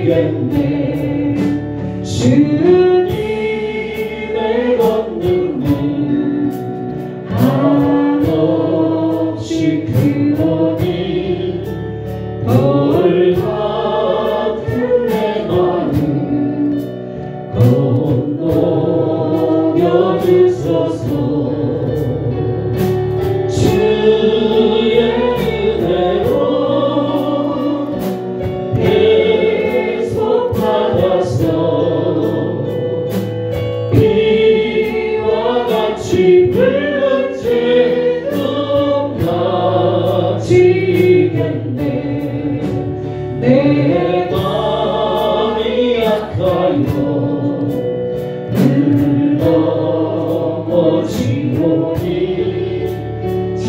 지겠네. 주님의 권능은 한없이 크오니 돌 같은 내 마음 건너려 주소서. 주의 은혜로 계속받아서 비와 같이 붉은 재는 같이 이겠네. 내 마음이 약하여 넘어지오니 주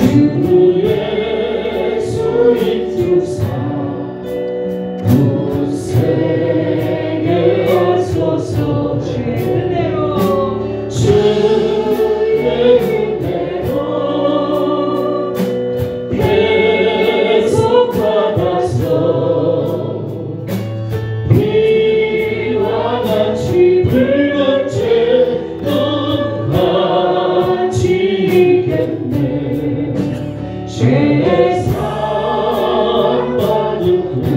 예수 인주사 굳세게 하소서. 주의 은혜로 계속 받아서 비와 같이 붉은 재는 같이 이겠네. 죄의 사랑받은 후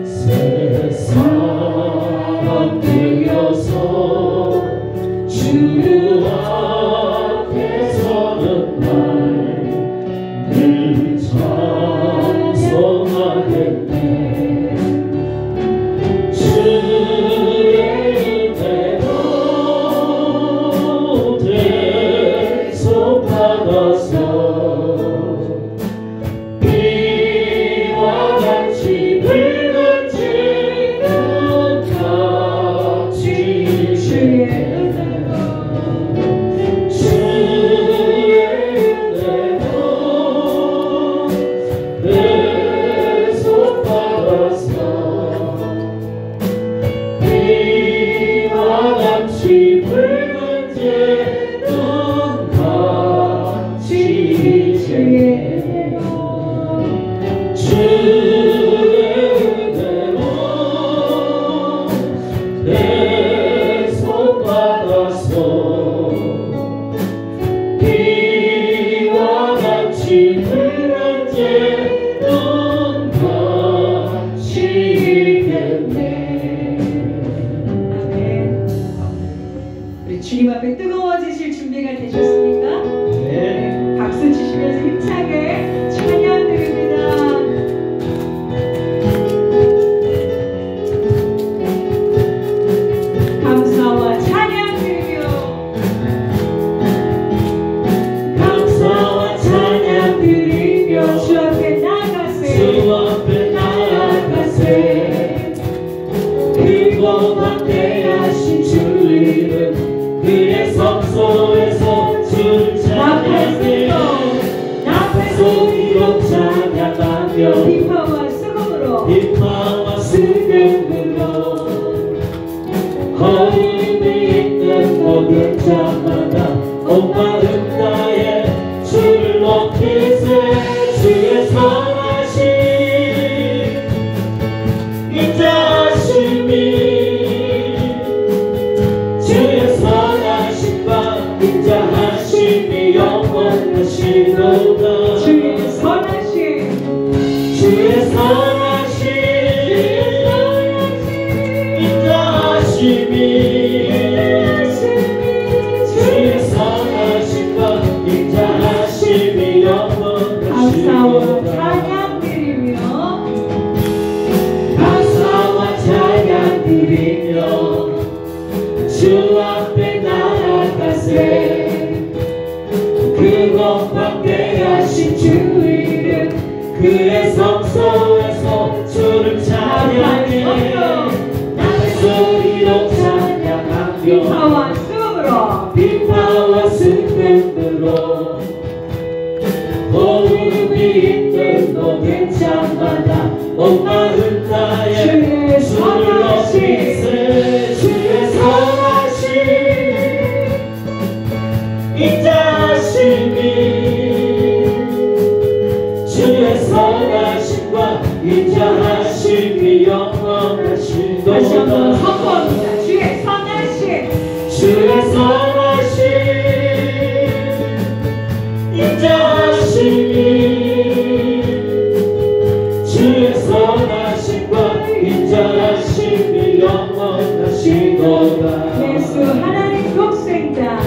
새 사람 되어서 주 앞에 서는 날 늘 찬송하겠네. 주의 은혜로 계속받아서 비와 같이 붉은 재는 같이 주의 은혜로 계속받아서 비와 같이 붉은 재는 같이 주의 은혜로 계속받아서 비와 같이 붉은 재는 같이 이겠네. 아멘. 우리 주님 앞에 뜨거워지실 준비가 되셨습니까? 네. 박수 치시면서 힘차게 찬양 드립니다. 감사와 찬양 드리며 감사와 찬양 드리며 주 앞에 나아가세. 주 앞에 나아가세. 크고 막대하신 주 이름 그의 성소에서 주를 찬양해. 나팔 소리로 찬양하며 비파와 수금으로 비파와 수금으로 허임이 있는 모든 자마다 온 마음 다해 주를 높이세. 주의 선하심 인자하심이 주의 선하심과 인자하심이 영원하시도다. 주의 선하심 주의 선하심 인자하심이 주의 선하심과 인자하심이 감사와 영원하시도다. 찬양 드리며 감사와 찬양 드리며 주 앞에 나아가세. 크고 광대하신 주 이름 그의 성소에서 주를 찬양해. 나팔 소리로 찬양하며 비파와 수금으로 비파와 수금으로 호흡이 있는 모든 자마다 온 마음 다해 주의 주를 높이세. 주의 선하심 인자하심이 주의 선하심과 인자하심이 영원 영원하시도다. 다시 한번 선포합니다. 주의 선하심, 주의 선하심 인자하심이 주의 선하심과 인자하심이 영원하시도다. 예수 하나님 독생자,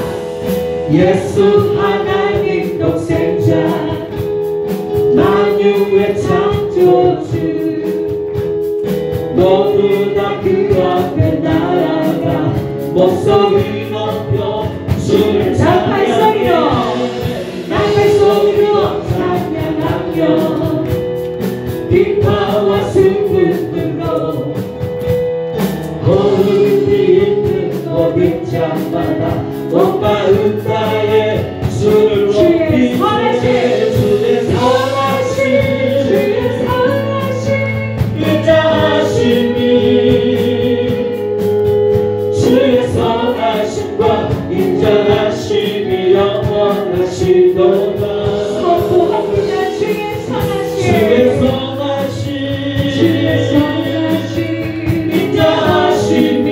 예수 하나님 독생자 만유의 창조주 모두 다 그 앞에 나아가 목소리 높여 주를 나팔소리로 찬양하며 비파와 승분으로 호흡이 있는 모든 자마다 온 마음 다해 주를 높이세. 주의 선하심 인자하심이 주의 선하심과 인자하심이 영원하시도다. 선포합니다. 주의 선하심, 주의 선하심 인자하심이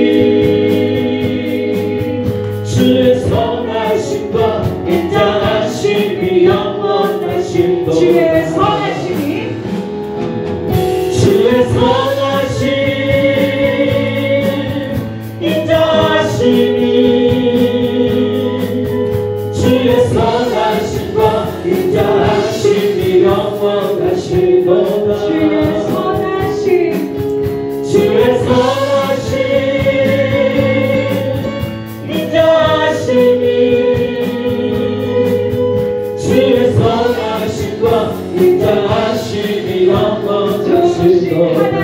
주의 선하심과 인자하심이 영원하시도다. 주의 선하심이 주의 선하심 인자하심이 주의 선하심과 인자하심이 영원하시도다. 주의 선하심, 주의 선하심 인자하심이 주의 선하심과 인자하심이 영원하시도다.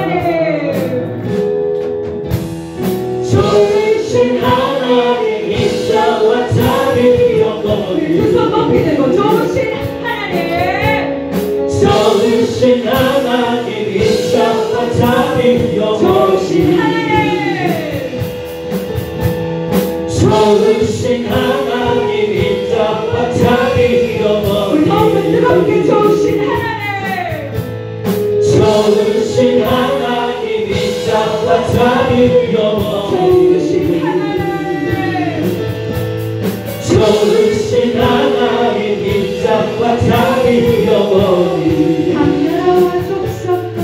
좋으신 하나님 인자와 자비 영원히 두손 높이 들고 좋으신 하나님, 좋으신 하나님 인자와 자비 좋으신 영원히 하나님, 좋으신 하나님 인자와 자비 우리 더욱더 뜨겁게 영원히 좋으신 하나님, 좋으신 하나님 인자와 자비 좋으신 영원히 하나님, 좋으신 하나님 인자와 자비 영원히 강나라와 족속과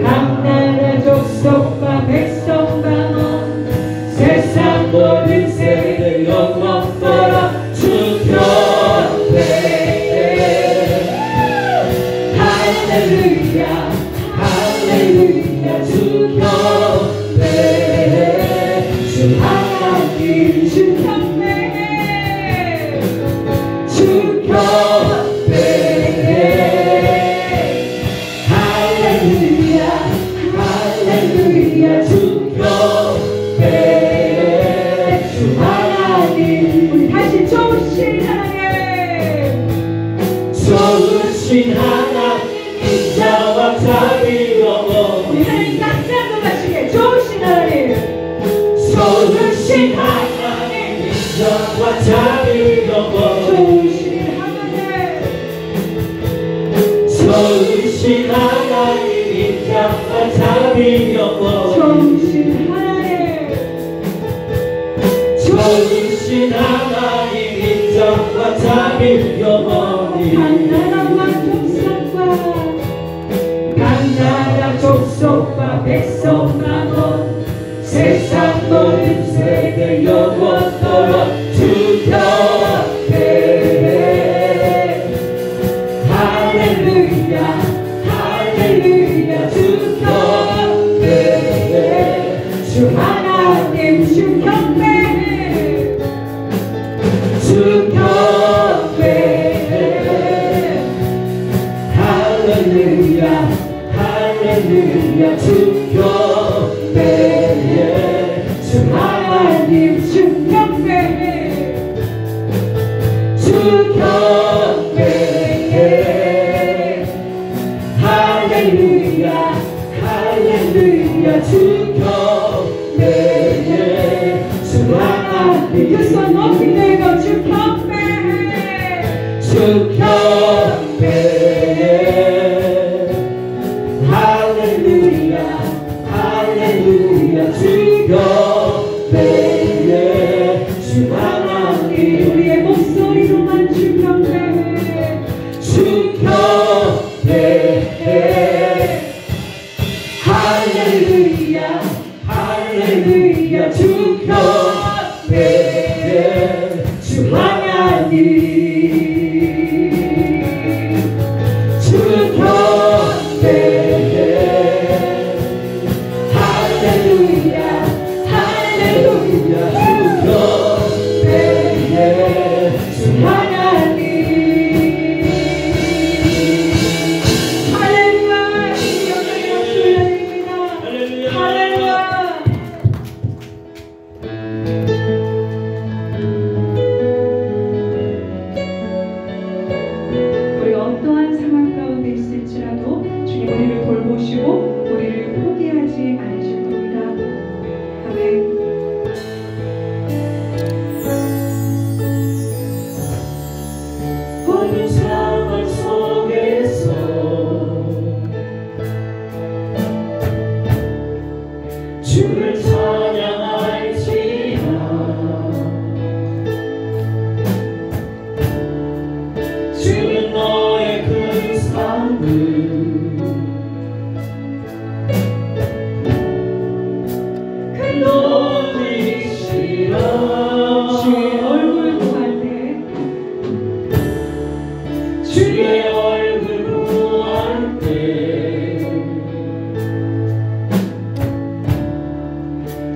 강나라 족속과 백성과 넌 세상 모든 세대 영원토록 주 곁에 할렐루야, 할렐루야, 주 곁에 주 하나님, 주 경배해, 주 곁에 할렐루야, 할렐루야, 주 곁에 주 하나님. 우리 다시 좋으신 하나님, 좋으신 하나님 인자와 자비 우리 영원히 하나님 깜짝 놀라시게 좋으신 하나님, 좋으신 하나님 인자와 자비 영원히 좋으신 하나님, 좋으신 하나님 인자와 자비 영원히 좋으신 하나님, 좋으신 하나님 인자와 자비 영원히 강나라와 족속과 강나라 족속과 백성과 넌 세상 모든 세대 영원토록 주 곁에 할렐루야, 할렐루야, 주 곁에 주 하나님, 주 경배해, 주 곁에 할렐루야 할렐루야 주 곁에 주 하나님, 주 경배해, 주 곁에 할렐루야 할렐루야 주 곁에 주 하나님 그 손 높이 들고 주 경배해, 주 곁에 할렐루야 할렐루야 할렐루야 주 경배해 주 하나님 주 경배해 할렐루야 할렐루야 주 경배해 주 하나님 우리를 포기하지 않으실 겁니다. 아멘. 모든 상황 속에서 주를 찬양할지라 주는 너의 큰 삶을 주의 얼굴 구할 때 주의 얼굴 구할 때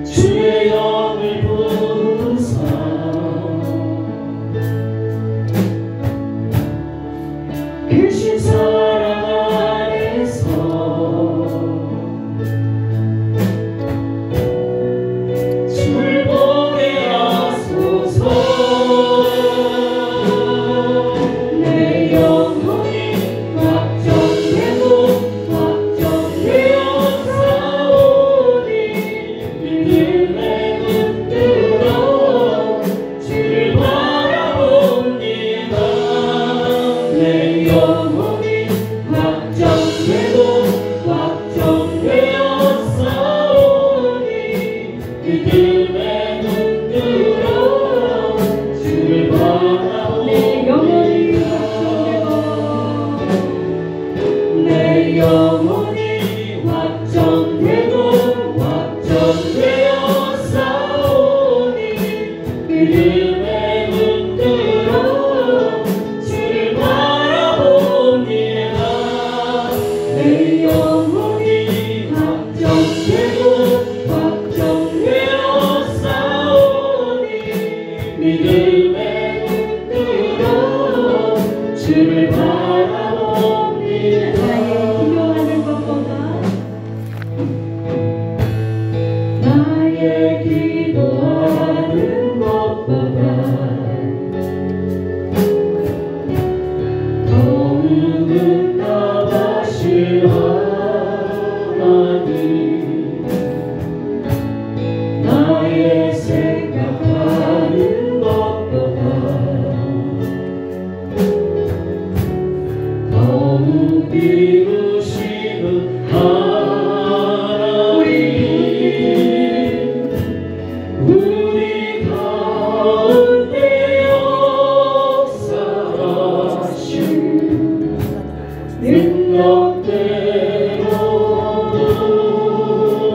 주의 영을 부으사 크신 사랑 안에서 주를 보게 하소서 내 영혼이 확정되고 확정되어 사오니 믿음의 눈 뜨러 주를 바라봅니다 내 영혼이 확정되고 확정되어 사오니 믿음의 눈 뜨러 주를 바라봅니다 내 영혼이 확정되고 확정되어 사오니 믿음의 눈 뜨러 주를 바라봅니다 내 영혼이 확정되고 확정되어 사오니 믿음의 눈 뜨러 주를 바라봅니다 나의 기도하는 것보다 더욱은 나가실 하나님 나의 생각하는 것보다 더욱 이루시는 우리 가운데 역사하신 능력대로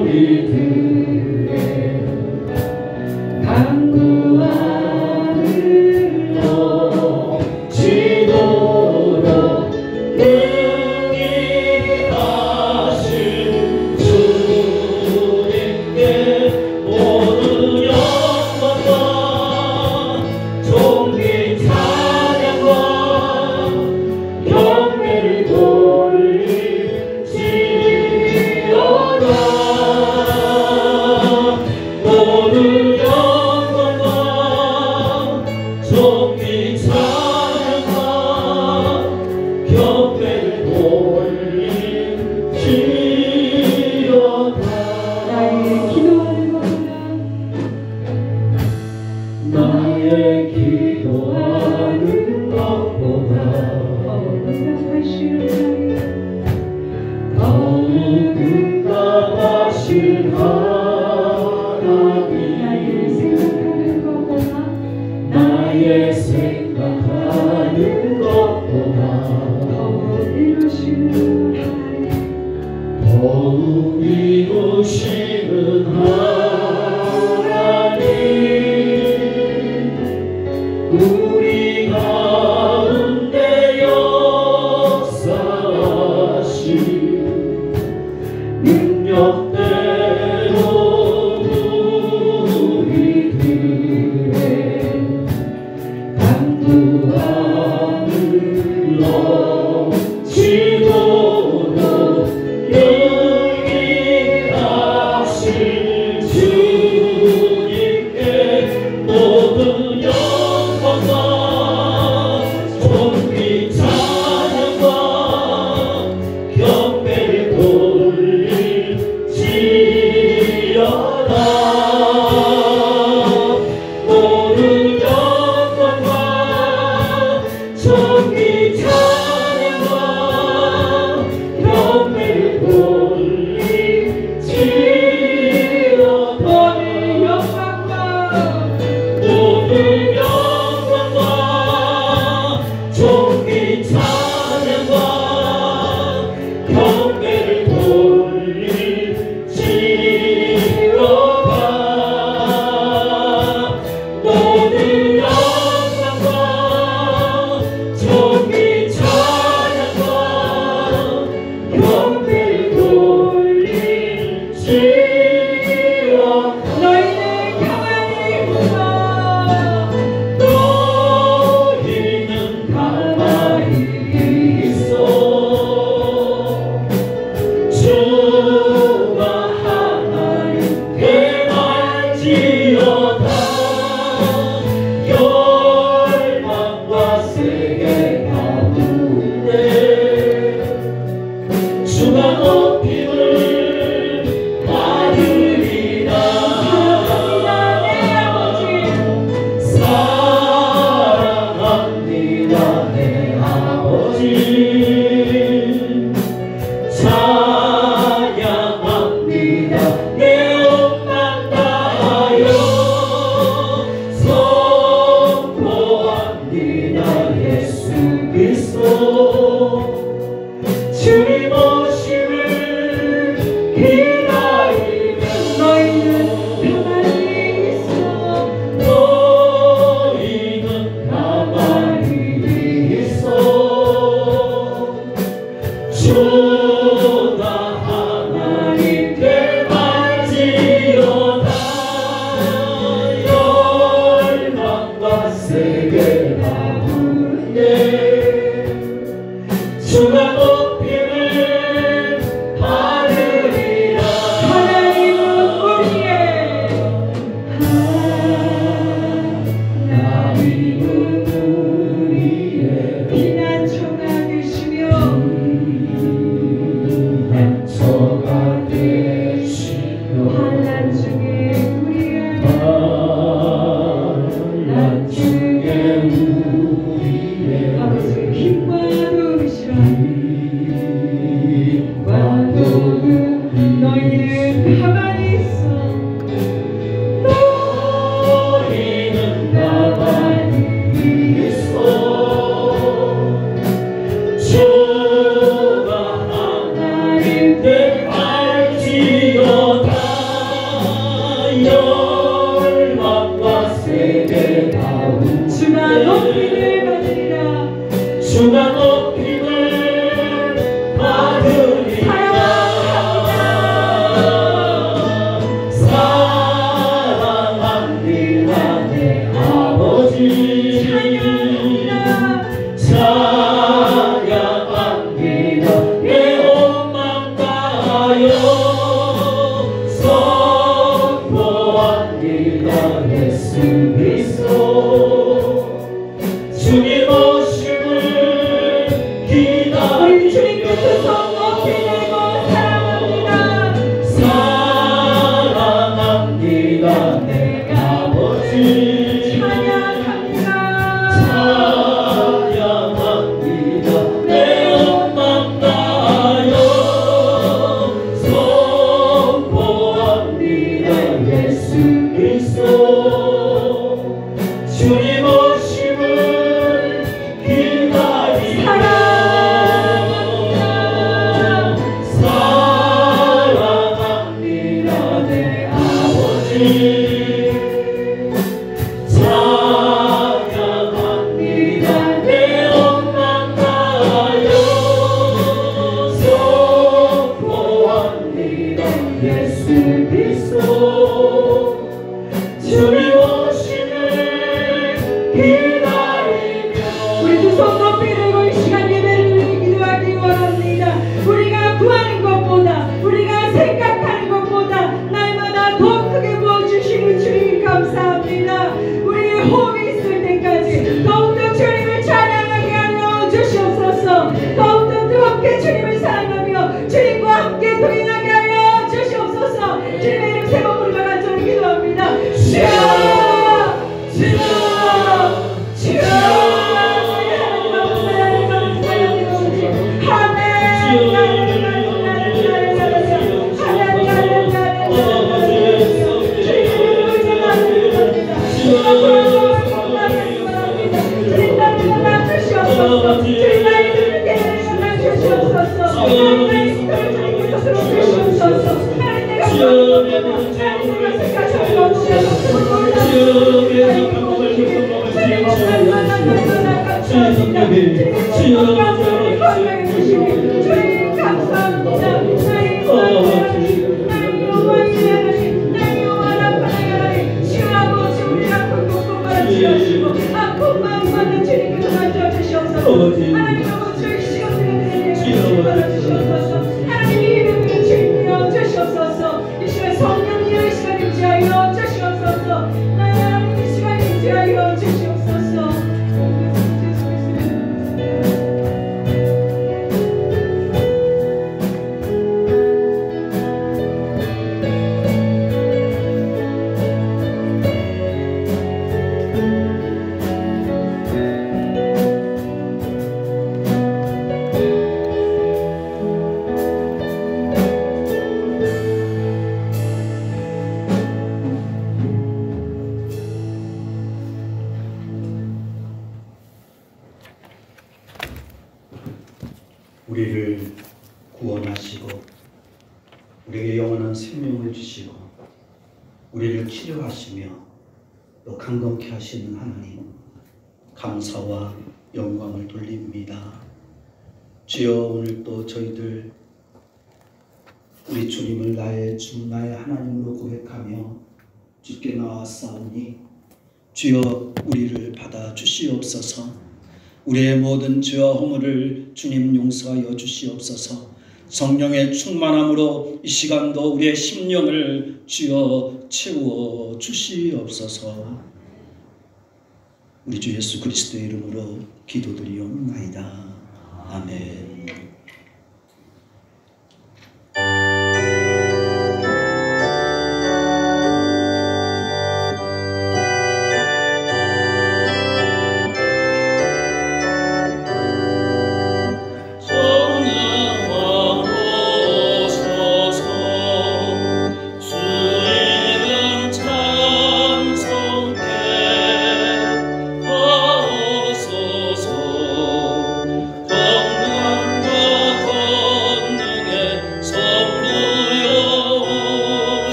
우리들의 간구함을 넘치도록 능히 하신 주님께 모든 영광과 존귀 찬양과 경배를 돌릴지어다 모든 영광과 존귀 찬양과 경배를 돌릴지어다 나의 기도하는 것보다 더욱 응답하실 하나님 나의 생각하는 것보다 더욱 모든 영광과 존귀 찬양과 경배를 돌리지어다. 모든 영광과 존귀 찬양과 경배를 돌리지어다. 모든 영광과 존귀 찬양과 경배를 돌리지어다. 너희는 가만히 있어. 너희는 가만히 있어. 주가 하나님 대말지어다. 열방과 세계 가운데 주가 높임을 받으리라. 내 아버지. 사랑합니다 내 아버지. 찬양합니다 내 옷만 다하여. 선포합니다 예수 그리스도. 주님 오심을 기다리며 너희는 가만히 있어. 너희는 가만히 있어. 주가 하나님 대말지어다. 열방과 세계 가운데 주가 높임을 받으리라. 하나님은 우리의 하나님은 우리의 피난처가 되시며 피난처가 되시며 환난 중에 우리의 환난 중에 우리의 아버지 힘과 도우시라. 힘과 도움이 너희는 가만히 있어. 너희는 가만히 있어. 주가 하나님 대할지어다. 열방과 세계 가운데 주가 높이를 받으리라. 주가 높임을 받으리라. 사랑합니다 내 아버지. 찬양합니다 내 옷만 다하여. 선포합니다 예수 그리스도. 주님 오심을 우리 주님께 두 손 높이 들고 사랑합니다. 사랑합니다 내 아버지. 찬양합니다. 찬양합니다 내 옷만 다하여. 선포합니다 예수 그리스도. 주님 오심을 기다리며 사랑합니다 내 아버지. 찬양합니다 내 옷만 다하여. 선포합니다 예수 그리스도. 주님 오심을 기다리며. 우리 두 손 높이 들고 이 시간 예배를 드리기 기도하기 원합니다. 우리가 구하는 것보다 우리가 생각하는 것보다 날마다 더 크게 부어주시는 주님 감사합니다. 우리의 호흡이 있을 때까지 더욱더 주님을 찬양하게 하여 주시옵소서. 더욱더 뜨겁게 주님을 사랑하며 주님과 함께 동행하게 하여 주시옵소서. 주님의 이름 세 번 부르며 우리를 구원하시고 우리에게 영원한 생명을 주시고 우리를 치료하시며 또 강건케 하시는 하나님, 감사와 영광을 돌립니다. 주여, 오늘 또 저희들 우리 주님을 나의 주 나의 하나님으로 고백하며 주께 나왔사오니 주여 우리를 받아 주시옵소서. 우리의 모든 죄와 허물을 주님 용서하여 주시옵소서. 성령의 충만함으로 이 시간도 우리의 심령을 주여 채워 주시옵소서. 우리 주 예수 그리스도의 이름으로 기도드리옵나이다. 아멘.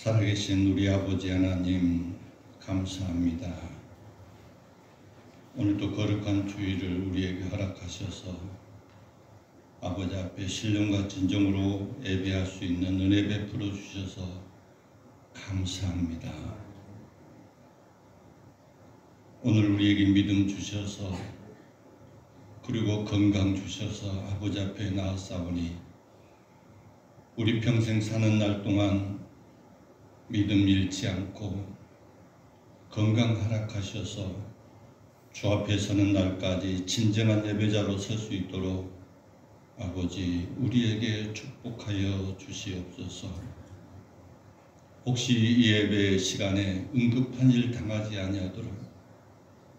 살아계신 우리 아버지 하나님, 감사합니다. 오늘도 거룩한 주일을 우리에게 허락하셔서 아버지 앞에 신령과 진정으로 예배할 수 있는 은혜 베풀어 주셔서 감사합니다. 오늘 우리에게 믿음 주셔서 그리고 건강 주셔서 아버지 앞에 나아싸우니 우리 평생 사는 날 동안 믿음 잃지 않고 건강 허락하셔서 주 앞에 서는 날까지 진정한 예배자로 설 수 있도록 아버지 우리에게 축복하여 주시옵소서. 혹시 이 예배 시간에 응급한 일 당하지 아니하도록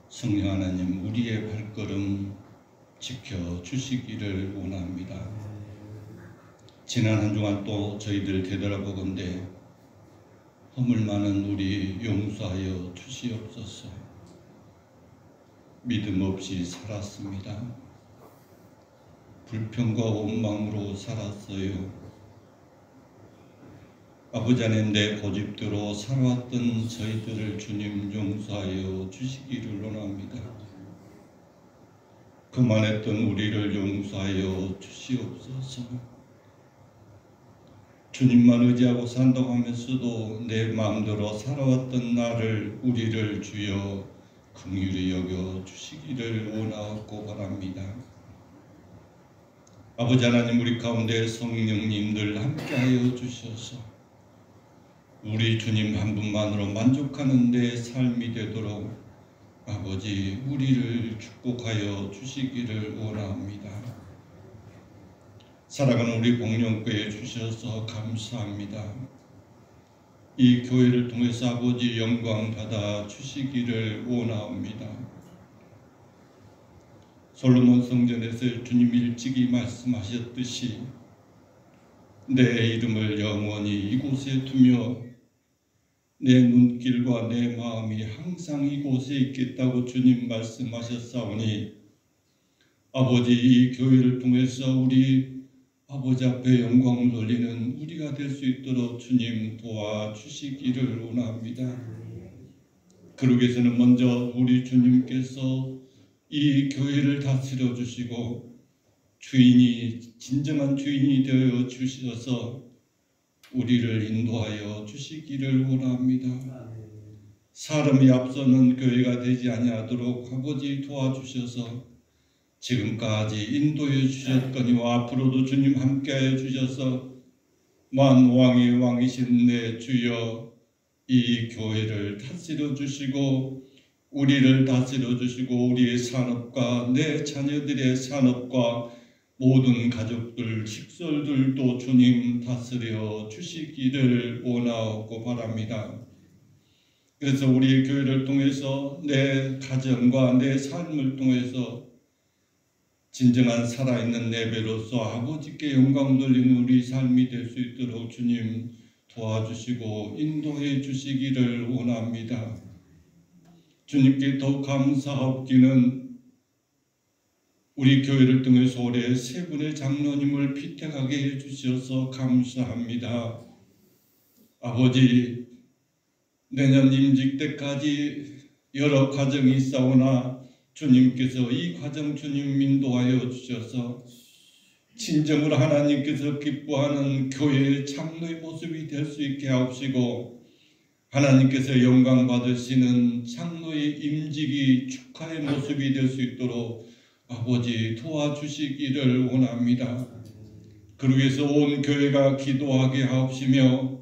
성령 하나님 우리의 발걸음 지켜주시기를 원합니다. 지난 한 주간 또 저희들 되돌아보건대 허물 많은 우리 용서하여 주시옵소서. 믿음 없이 살았습니다. 불평과 원망으로 살았어요. 아버지 하나님 내 고집대로 살아왔던 저희들을 주님 용서하여 주시기를 원합니다. 그만했던 우리를 용서하여 주시옵소서. 주님만 의지하고 산다고 하면서도 내 마음대로 살아왔던 나를 우리를 주여 긍휼히 여겨 주시기를 원하고 바랍니다. 아버지 하나님 우리 가운데 성령님들 함께하여 주셔서 우리 주님 한 분만으로 만족하는 내 삶이 되도록 아버지 우리를 축복하여 주시기를 원합니다. 사랑하는 우리 복령교회 주셔서 감사합니다. 이 교회를 통해서 아버지 영광 받아 주시기를 원합니다. 솔로몬 성전에서 주님 일찍이 말씀하셨듯이 내 이름을 영원히 이곳에 두며 내 눈길과 내 마음이 항상 이곳에 있겠다고 주님 말씀하셨사오니 아버지 이 교회를 통해서 우리 아버지 앞에 영광을 돌리는 우리가 될 수 있도록 주님 도와주시기를 원합니다. 그러기 위해서는 먼저 우리 주님께서 이 교회를 다스려 주시고 진정한 주인이 되어 주셔서 우리를 인도하여 주시기를 원합니다. 사람이 앞서는 교회가 되지 아니하도록 아버지 도와주셔서 지금까지 인도해 주셨거니와 앞으로도 주님 함께하여 주셔서 만왕의 왕이신 내 주여 이 교회를 다스려 주시고 우리를 다스려 주시고 우리의 산업과 내 자녀들의 산업과 모든 가족들 식솔들도 주님 다스려 주시기를 원하고 바랍니다. 그래서 우리 교회를 통해서 내 가정과 내 삶을 통해서 진정한 살아있는 예배로서 아버지께 영광 돌리는 우리 삶이 될 수 있도록 주님 도와주시고 인도해 주시기를 원합니다. 주님께 더 감사하옵기는 우리 교회를 통해서 올해 세 분의 장로님을 피택하게 해주셔서 감사합니다. 아버지 내년 임직 때까지 여러 과정이 있사오나 주님께서 이 과정 주님 인도하여 주셔서 진정으로 하나님께서 기뻐하는 교회의 장로의 모습이 될 수 있게 하옵시고 하나님께서 영광 받으시는 장로의 임직이 축하의 모습이 될 수 있도록 아버지 도와주시기를 원합니다. 그러기 위해서 온 교회가 기도하게 하옵시며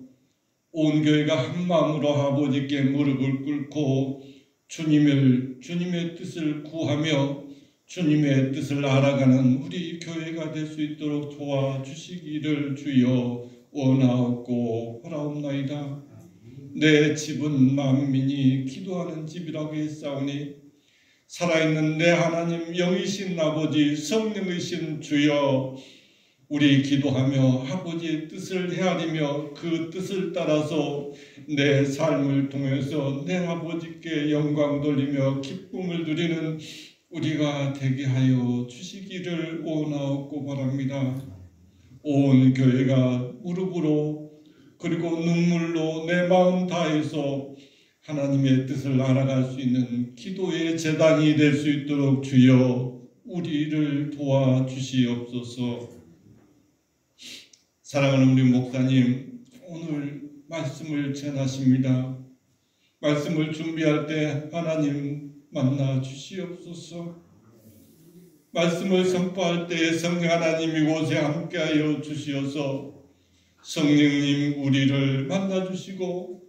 온 교회가 한 마음으로 아버지께 무릎을 꿇고 주님의 뜻을 구하며 주님의 뜻을 알아가는 우리 교회가 될 수 있도록 도와주시기를 주여 원하옵고 바라옵나이다. 내 집은 만민이 기도하는 집이라고 했사오니 살아있는 내 하나님 영이신 아버지 성령이신 주여 우리 기도하며 아버지의 뜻을 헤아리며 그 뜻을 따라서 내 삶을 통해서 내 아버지께 영광 돌리며 기쁨을 누리는 우리가 되게 하여 주시기를 원하옵고 바랍니다. 온 교회가 무릎으로 그리고 눈물로 내 마음 다해서 하나님의 뜻을 알아갈 수 있는 기도의 제단이 될 수 있도록 주여 우리를 도와주시옵소서. 사랑하는 우리 목사님 오늘 말씀을 전하십니다. 말씀을 준비할 때 하나님 만나 주시옵소서. 말씀을 선포할 때 성령 하나님 이곳에 함께하여 주시어서 성령님 우리를 만나 주시고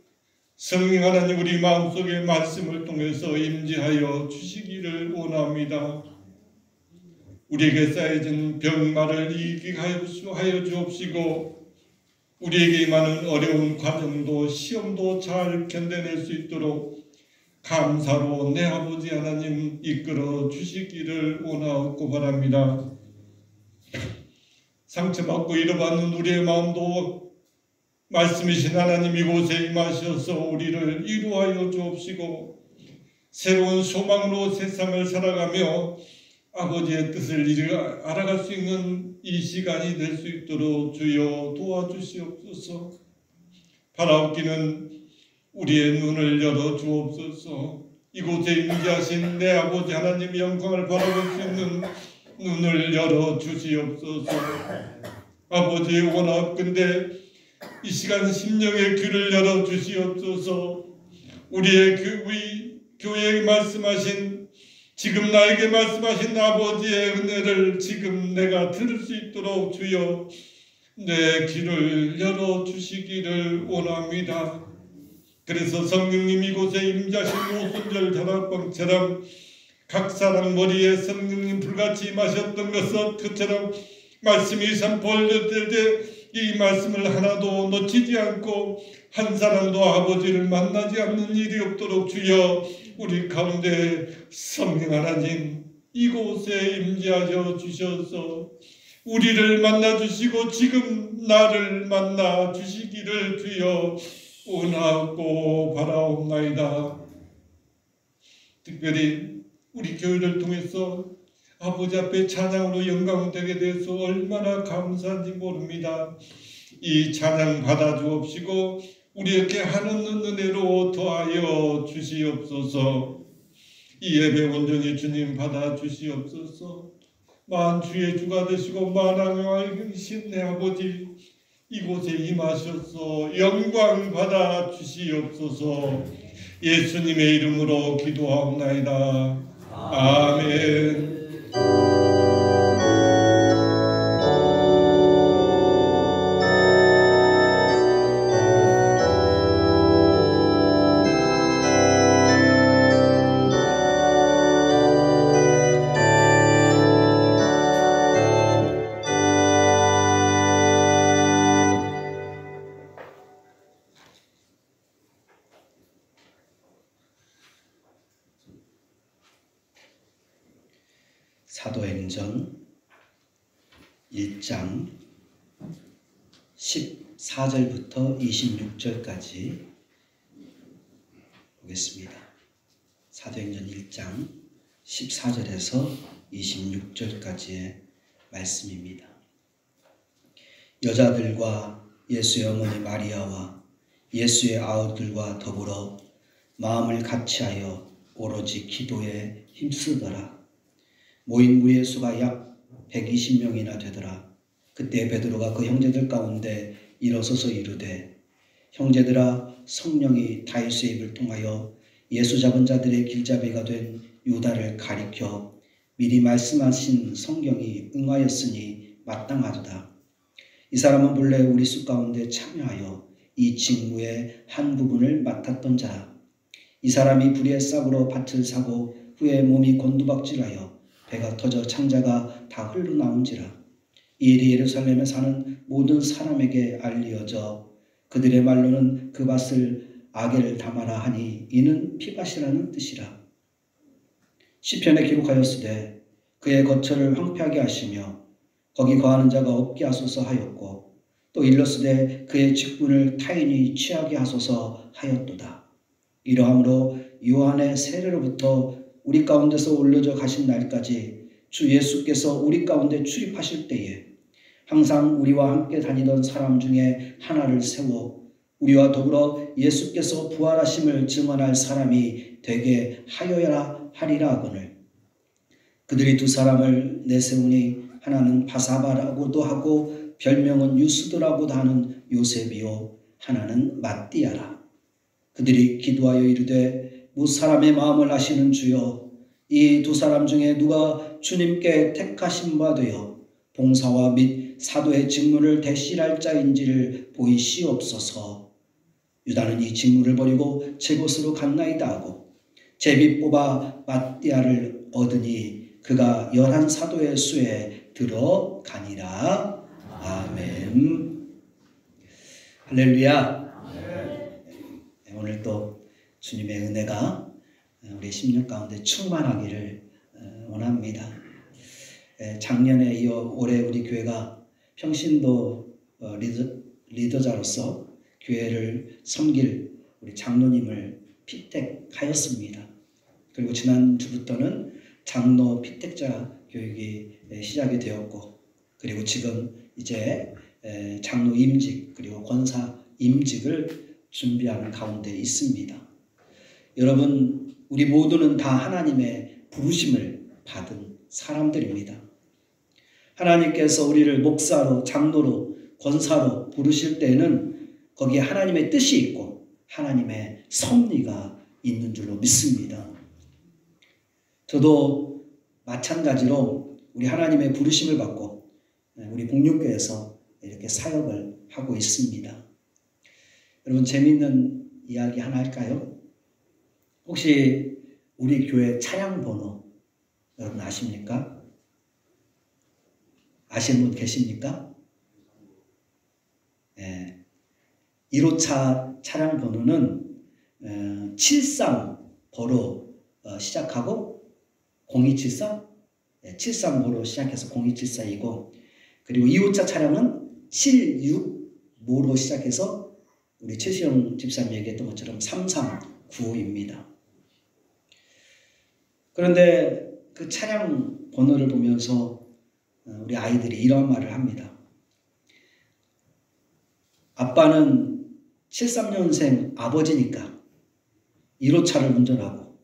성령 하나님 우리 마음속에 말씀을 통해서 임재하여 주시기를 원합니다. 우리에게 쌓여진 병마를 이기게 하여 주옵시고 우리에게 임하는 어려운 과정도 시험도 잘 견뎌낼 수 있도록 감사로 내 아버지 하나님 이끌어 주시기를 원하고 바랍니다. 상처받고 잃어받는 우리의 마음도 말씀이신 하나님 이곳에 임하셔서 우리를 위로하여 주옵시고 새로운 소망으로 세상을 살아가며 아버지의 뜻을 알아갈 수 있는 이 시간이 될 수 있도록 주여 도와주시옵소서. 바라옵기는 우리의 눈을 열어 주옵소서. 이곳에 임재하신 내 아버지 하나님 영광을 바라볼 수 있는 눈을 열어 주시옵소서. 아버지 원하건대 이 시간 심령의 귀를 열어 주시옵소서. 우리 교회에 말씀하신 지금 나에게 말씀하신 아버지의 은혜를 지금 내가 들을 수 있도록 주여 내 귀를 열어 주시기를 원합니다. 그래서 성령님 이곳에 임자신 오순절 다락방처럼 각 사람 머리에 성령님 불같이 임하셨던 것처럼 말씀이 선포될 때 이 말씀을 하나도 놓치지 않고 한 사람도 아버지를 만나지 않는 일이 없도록 주여 우리 가운데 성령 하나님 이곳에 임재하여 주셔서 우리를 만나 주시고 지금 나를 만나 주시기를 주여 원하고 바라옵나이다. 특별히 우리 교회를 통해서 아버지 앞에 찬양으로 영광되게 돼서 얼마나 감사한지 모릅니다. 이 찬양 받아 주옵시고 우리에게 한없는 은혜로 더하여 주시옵소서. 이 예배 온전히 주님 받아 주시옵소서. 만주의 주가 되시고 만왕이신 내 아버지 이곳에 임하셔서 영광 받아 주시옵소서. 예수님의 이름으로 기도하옵나이다. 아멘. 사도행전 1장 14절부터 26절까지 보겠습니다. 사도행전 1장 14절에서 26절까지의 말씀입니다. 여자들과 예수의 어머니 마리아와 예수의 아우들과 더불어 마음을 같이하여 오로지 기도에 힘쓰더라. 모인 무리의 수가 약 120명이나 되더라. 그때 베드로가 그 형제들 가운데 일어서서 이르되 형제들아 성령이 다윗의 입을 통하여 예수 잡은 자들의 길잡이가 된 유다를 가리켜 미리 말씀하신 성경이 응하였으니 마땅하도다. 이 사람은 본래 우리 수 가운데 참여하여 이 직무의 한 부분을 맡았던 자라. 이 사람이 불의의 싹으로 밭을 사고 후에 몸이 곤두박질하여 배가 터져 창자가 다 흘러나온지라. 이 일이 예루살렘에 사는 모든 사람에게 알리어져 그들의 말로는 그 밭을 악에를 담아라 하니 이는 피밭이라는 뜻이라. 시편에 기록하였으되 그의 거처를 황폐하게 하시며 거기 거하는 자가 없게 하소서 하였고 또 일렀으되 그의 직분을 타인이 취하게 하소서 하였도다. 이러함으로 요한의 세례로부터 우리 가운데서 올려져 가신 날까지 주 예수께서 우리 가운데 출입하실 때에 항상 우리와 함께 다니던 사람 중에 하나를 세워 우리와 더불어 예수께서 부활하심을 증언할 사람이 되게 하여야 하리라 하거늘. 그들이 두 사람을 내세우니 하나는 바사바라고도 하고 별명은 유스도라고도 하는 요셉이요 하나는 matti아라. 그들이 기도하여 이르되 무 사람의 마음을 아시는 주여 이 두 사람 중에 누가 주님께 택하신 바 되어 봉사와 및 사도의 직무를 대신할 자인지를 보이시옵소서. 유다는 이 직무를 버리고 제 곳으로 갔나이다 하고 제비 뽑아 맏띠아를 얻으니 그가 11사도의 수에 들어가니라. 아멘. 할렐루야. 오늘 또 주님의 은혜가 우리 심령 가운데 충만하기를 원합니다. 작년에 이어 올해 우리 교회가 평신도 리더자로서 교회를 섬길 우리 장로님을 피택하였습니다. 그리고 지난주부터는 장로 피택자 교육이 시작이 되었고, 그리고 지금 이제 장로 임직 그리고 권사 임직을 준비하는 가운데 있습니다. 여러분, 우리 모두는 다 하나님의 부르심을 받은 사람들입니다. 하나님께서 우리를 목사로, 장로로, 권사로 부르실 때는 거기에 하나님의 뜻이 있고 하나님의 섭리가 있는 줄로 믿습니다. 저도 마찬가지로 우리 하나님의 부르심을 받고 우리 복육교에서 이렇게 사역을 하고 있습니다. 여러분, 재미있는 이야기 하나 할까요? 혹시 우리 교회 차량 번호 여러분 아십니까? 아시는 분 계십니까? 네. 1호차 차량 번호는 73버로 시작하고 0274, 73버로 시작해서 0274이고, 그리고 2호차 차량은 765로 시작해서 우리 최시영 집사님 얘기했던 것처럼 3395입니다. 그런데 그 차량 번호를 보면서 우리 아이들이 이런 말을 합니다. 아빠는 73년생 아버지니까 1호차를 운전하고,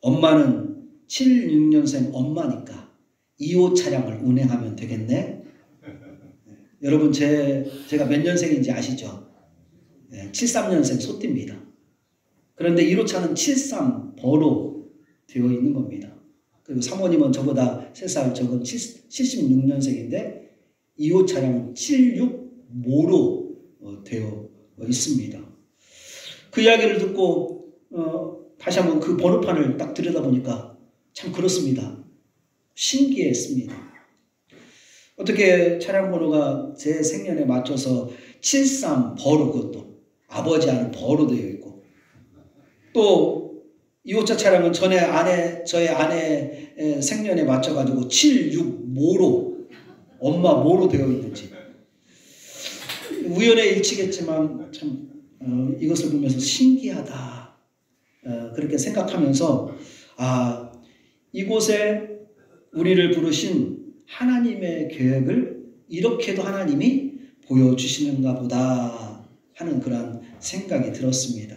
엄마는 76년생 엄마니까 2호 차량을 운행하면 되겠네. 여러분, 제가 몇 년생인지 아시죠? 73년생 소띠입니다. 그런데 1호차는 73버로 되어 있는 겁니다. 그리고 사모님은 저보다 3살 적은 76년생인데 2호 차량은 765로 되어 있습니다. 그 이야기를 듣고 다시 한번 그 번호판을 딱 들여다보니까 참 그렇습니다. 신기했습니다. 어떻게 차량 번호가 제 생년에 맞춰서 73버로, 그것도 아버지 하는 버로 되어 있고, 또 2호차 차량은 저의 아내 생년에 맞춰가지고 765로, 엄마 모로 되어 있는지. 우연의 일치겠지만 참 이것을 보면서 신기하다, 그렇게 생각하면서 이곳에 우리를 부르신 하나님의 계획을 이렇게도 하나님이 보여주시는가 보다 하는 그런 생각이 들었습니다.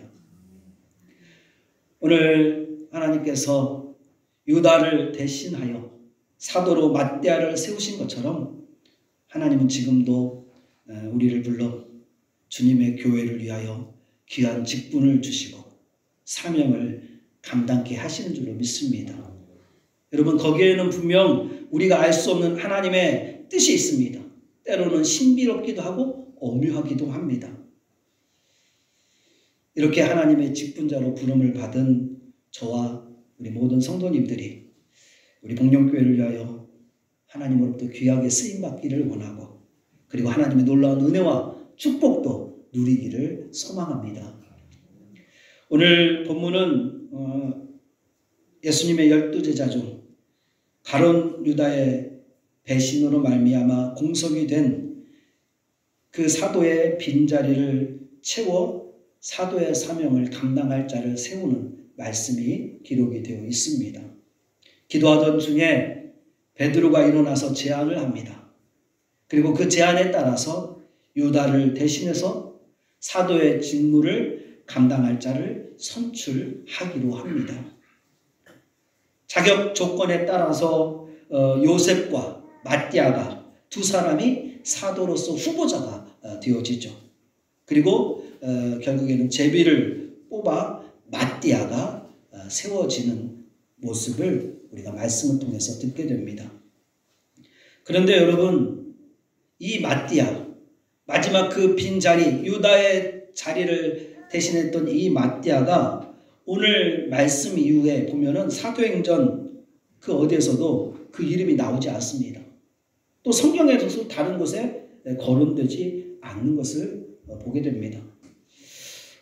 오늘 하나님께서 유다를 대신하여 사도로 맏대아를 세우신 것처럼 하나님은 지금도 우리를 불러 주님의 교회를 위하여 귀한 직분을 주시고 사명을 감당케 하시는 줄로 믿습니다. 여러분, 거기에는 분명 우리가 알 수 없는 하나님의 뜻이 있습니다. 때로는 신비롭기도 하고 오묘하기도 합니다. 이렇게 하나님의 직분자로 부름을 받은 저와 우리 모든 성도님들이 우리 복령교회를 위하여 하나님으로부터 귀하게 쓰임받기를 원하고, 그리고 하나님의 놀라운 은혜와 축복도 누리기를 소망합니다. 오늘 본문은 예수님의 12제자 중 가룟 유다의 배신으로 말미암아 공석이 된 그 사도의 빈자리를 채워 사도의 사명을 감당할 자를 세우는 말씀이 기록이 되어 있습니다. 기도하던 중에 베드로가 일어나서 제안을 합니다. 그리고 그 제안에 따라서 유다를 대신해서 사도의 직무를 감당할 자를 선출하기로 합니다. 자격 조건에 따라서 요셉과 맏디아가 두 사람이 사도로서 후보자가 되어지죠. 그리고 결국에는 제비를 뽑아 맏디아가 세워지는 모습을 우리가 말씀을 통해서 듣게 됩니다. 그런데 여러분, 이 맏디아, 마지막 그 빈자리, 유다의 자리를 대신했던 이 마띠아가 오늘 말씀 이후에 보면은 사도행전 그 어디에서도 그 이름이 나오지 않습니다. 또 성경에서도 다른 곳에 거론되지 않는 것을 보게 됩니다.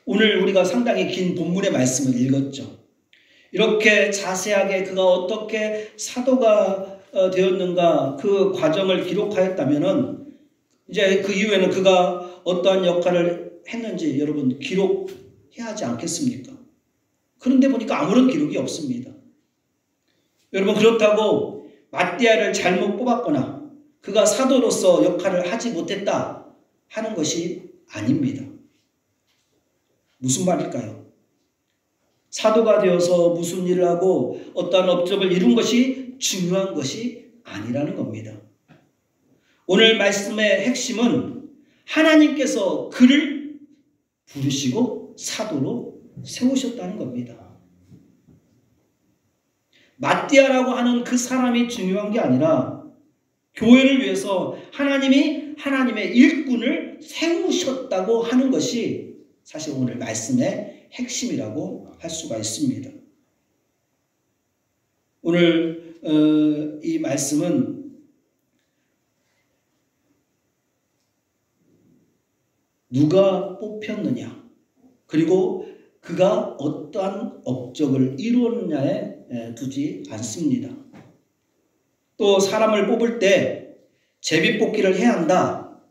오늘 우리가 상당히 긴 본문의 말씀을 읽었죠. 이렇게 자세하게 그가 어떻게 사도가 되었는가 그 과정을 기록하였다면은 이제 그 이후에는 그가 어떠한 역할을 했는지 여러분 기록해야 하지 않겠습니까? 그런데 보니까 아무런 기록이 없습니다. 여러분 그렇다고 마띠아를 잘못 뽑았거나 그가 사도로서 역할을 하지 못했다 하는 것이 아닙니다. 무슨 말일까요? 사도가 되어서 무슨 일을 하고 어떠한 업적을 이룬 것이 중요한 것이 아니라는 겁니다. 오늘 말씀의 핵심은 하나님께서 그를 부르시고 사도로 세우셨다는 겁니다. 마띠아라고 하는 그 사람이 중요한 게 아니라 교회를 위해서 하나님이 하나님의 일꾼을 세우셨다고 하는 것이 사실 오늘 말씀의 핵심이라고 할 수가 있습니다. 오늘 이 말씀은 누가 뽑혔느냐 그리고 그가 어떠한 업적을 이루었느냐에 두지 않습니다. 또 사람을 뽑을 때 제비뽑기를 해야 한다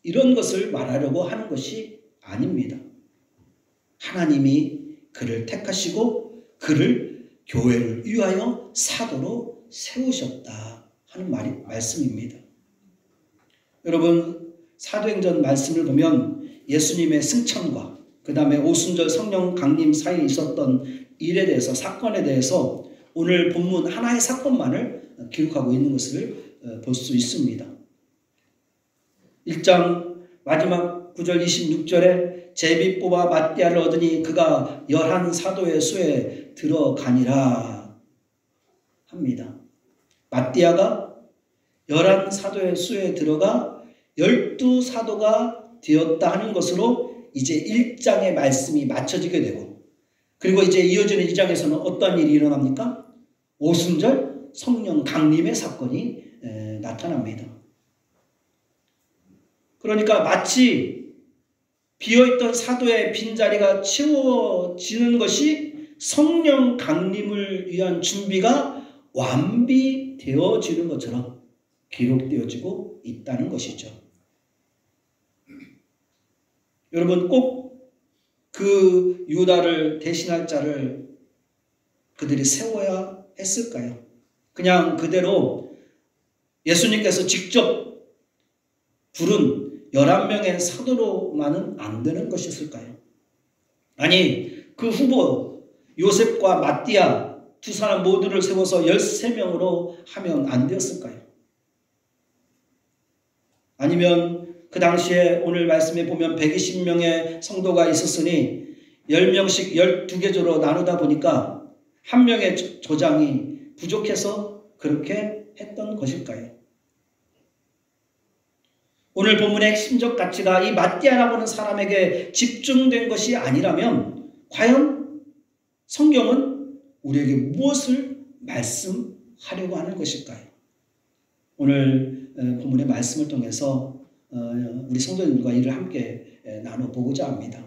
이런 것을 말하려고 하는 것이 아닙니다. 하나님이 그를 택하시고 그를 교회를 위하여 사도로 세우셨다 하는 말씀입니다. 여러분 사도행전 말씀을 보면 예수님의 승천과 그 다음에 오순절 성령 강림 사이에 있었던 일에 대해서 사건에 대해서 오늘 본문 하나의 사건만을 기록하고 있는 것을 볼 수 있습니다. 1장 마지막 9절 26절에 제비 뽑아 마띠아를 얻으니 그가 11사도의 수에 들어가니라 합니다. 마띠아가 11사도의 수에 들어가 12사도가 되었다 하는 것으로 이제 1장의 말씀이 맞춰지게 되고 그리고 이제 이어지는 2장에서는 어떤 일이 일어납니까? 오순절 성령 강림의 사건이 나타납니다. 그러니까 마치 비어있던 사도의 빈자리가 채워지는 것이 성령 강림을 위한 준비가 완비되어지는 것처럼 기록되어지고 있다는 것이죠. 여러분 꼭 그 유다를 대신할 자를 그들이 세워야 했을까요? 그냥 그대로 예수님께서 직접 부른 11명의 사도로만은 안 되는 것이었을까요? 아니 그 후보 요셉과 마띠아 두 사람 모두를 세워서 13명으로 하면 안 되었을까요? 아니면 그 당시에 오늘 말씀에 보면 120명의 성도가 있었으니 10명씩 12개조로 나누다 보니까 한 명의 조장이 부족해서 그렇게 했던 것일까요? 오늘 본문의 핵심적 가치가 이 마띠아라고 하는 사람에게 집중된 것이 아니라면 과연 성경은 우리에게 무엇을 말씀하려고 하는 것일까요? 오늘 본문의 말씀을 통해서 우리 성도님과 이를 함께 나눠보고자 합니다.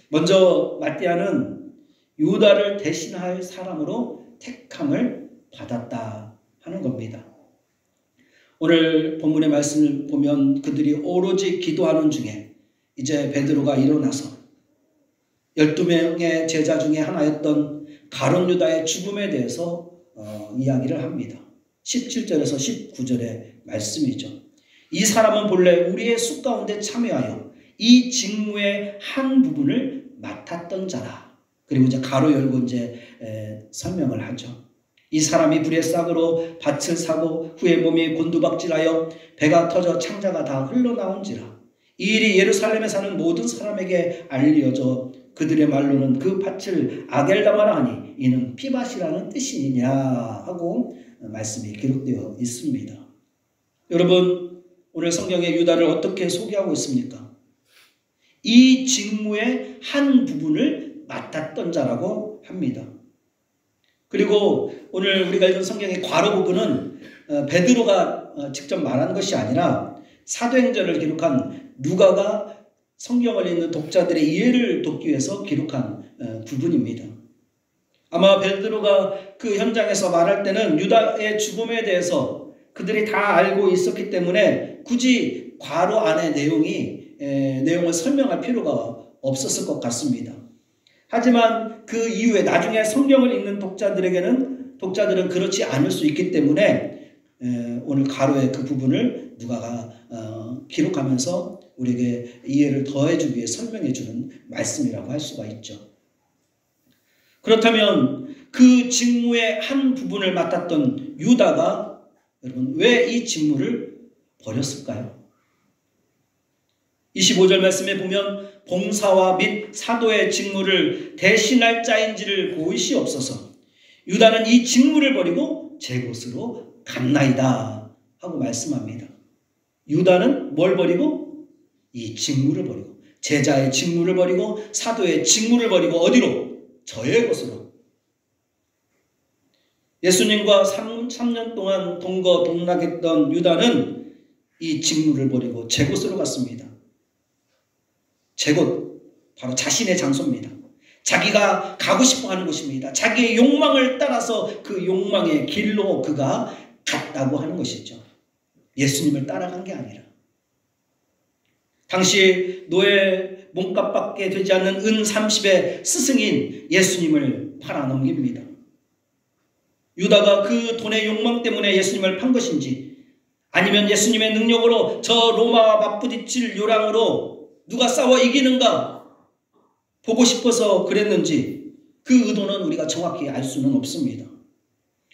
먼저 마띠아는 유다를 대신할 사람으로 택함을 받았다 하는 겁니다. 오늘 본문의 말씀을 보면 그들이 오로지 기도하는 중에 이제 베드로가 일어나서 12명의 제자 중에 하나였던 가룟 유다의 죽음에 대해서 이야기를 합니다. 17절에서 19절의 말씀이죠. 이 사람은 본래 우리의 수 가운데 참여하여 이 직무의 한 부분을 맡았던 자라. 그리고 이제 가로 열고 이제 설명을 하죠. 이 사람이 불의 싹으로 밭을 사고 후에 몸이 곤두박질하여 배가 터져 창자가 다 흘러나온지라. 이 일이 예루살렘에 사는 모든 사람에게 알려져 그들의 말로는 그 밭을 아겔다마라 하니 이는 피밭이라는 뜻이니냐 하고 말씀이 기록되어 있습니다. 여러분 오늘 성경의 유다를 어떻게 소개하고 있습니까? 이 직무의 한 부분을 맡았던 자라고 합니다. 그리고 오늘 우리가 읽은 성경의 괄호 부분은 베드로가 직접 말한 것이 아니라 사도행전을 기록한 누가가 성경을 읽는 독자들의 이해를 돕기 위해서 기록한 부분입니다. 아마 베드로가 그 현장에서 말할 때는 유다의 죽음에 대해서 그들이 다 알고 있었기 때문에 굳이 괄호 안의 내용을 설명할 필요가 없었을 것 같습니다. 하지만 그 이후에 나중에 성경을 읽는 독자들은 그렇지 않을 수 있기 때문에 오늘 괄호의 그 부분을 누가가 기록하면서 우리에게 이해를 더해주기 위해 설명해주는 말씀이라고 할 수가 있죠. 그렇다면 그 직무의 한 부분을 맡았던 유다가 여러분 왜 이 직무를 버렸을까요? 25절 말씀에 보면 봉사와 및 사도의 직무를 대신할 자인지를 보이시옵소서. 유다는 이 직무를 버리고 제 곳으로 갔나이다 하고 말씀합니다. 유다는 뭘 버리고? 이 직무를 버리고 제자의 직무를 버리고 사도의 직무를 버리고 어디로? 저의 곳으로. 예수님과 3년 동안 동거동락했던 유다는 이 직무를 버리고 제 곳으로 갔습니다. 제 곳, 바로 자신의 장소입니다. 자기가 가고 싶어 하는 곳입니다. 자기의 욕망을 따라서 그 욕망의 길로 그가 갔다고 하는 것이죠. 예수님을 따라간 게 아니라. 당시 노예 몸값밖에 되지 않는 은 30의 스승인 예수님을 팔아넘깁니다. 유다가 그 돈의 욕망 때문에 예수님을 판 것인지 아니면 예수님의 능력으로 저 로마와 맞부딪힐 요랑으로 누가 싸워 이기는가 보고 싶어서 그랬는지 그 의도는 우리가 정확히 알 수는 없습니다.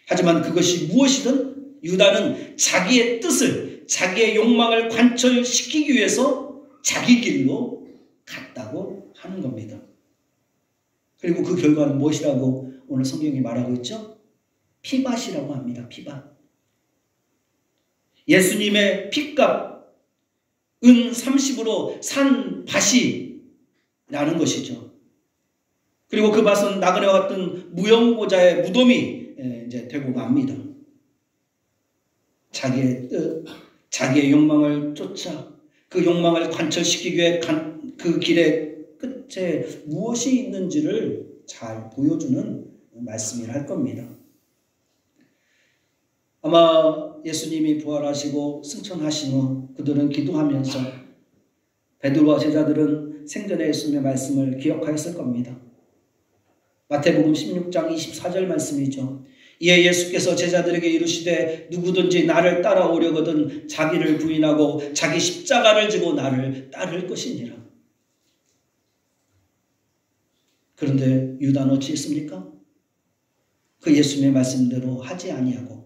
하지만 그것이 무엇이든 유다는 자기의 뜻을, 자기의 욕망을 관철시키기 위해서 자기 길로 갔다고 하는 겁니다. 그리고 그 결과는 무엇이라고 오늘 성경이 말하고 있죠? 피밭이라고 합니다. 피밭. 예수님의 핏값 은 30으로 산 밭이 라는 것이죠. 그리고 그 밭은 나그네와 같은 무용고자의 무덤이 이제 되고 맙니다. 자기의 뜻, 자기의 욕망을 쫓아 그 욕망을 관철시키기 위해 그 길의 끝에 무엇이 있는지를 잘 보여주는 말씀이라 할 겁니다. 아마 예수님이 부활하시고 승천하신 후 그들은 기도하면서 베드로와 제자들은 생전에 예수님의 말씀을 기억하였을 겁니다. 마태복음 16장 24절 말씀이죠. 이에 예수께서 제자들에게 이르시되 누구든지 나를 따라오려거든 자기를 부인하고 자기 십자가를 지고 나를 따를 것이니라. 그런데 유다는 어찌 했습니까? 그 예수님의 말씀대로 하지 아니하고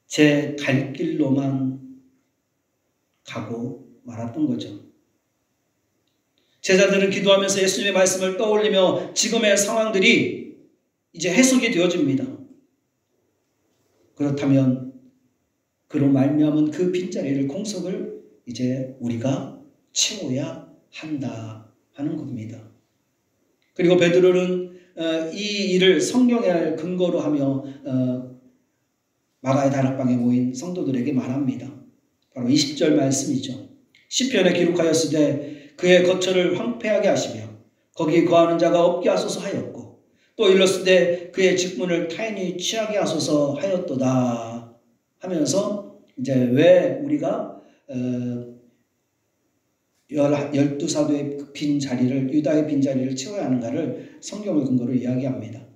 제 갈 길로만 가고 말았던 거죠. 제자들은 기도하면서 예수님의 말씀을 떠올리며 지금의 상황들이 이제 해석이 되어집니다. 그렇다면 그로 말미암은 그 빈자리를 공석을 이제 우리가 채워야 한다 하는 겁니다. 그리고 베드로는 이 일을 성경의 근거로 하며 마가의 다락방에 모인 성도들에게 말합니다. 바로 20절 말씀이죠. 시편에 기록하였으되 그의 거처를 황폐하게 하시며 거기에 거하는 자가 없게 하소서 하였고 또 일렀으되 그의 직분을 타인이 취하게 하소서 하였도다 하면서 이제 왜 우리가 12사도의 빈 자리를 유다의 빈 자리를 채워야 하는가를 성경을 근거로 이야기합니다.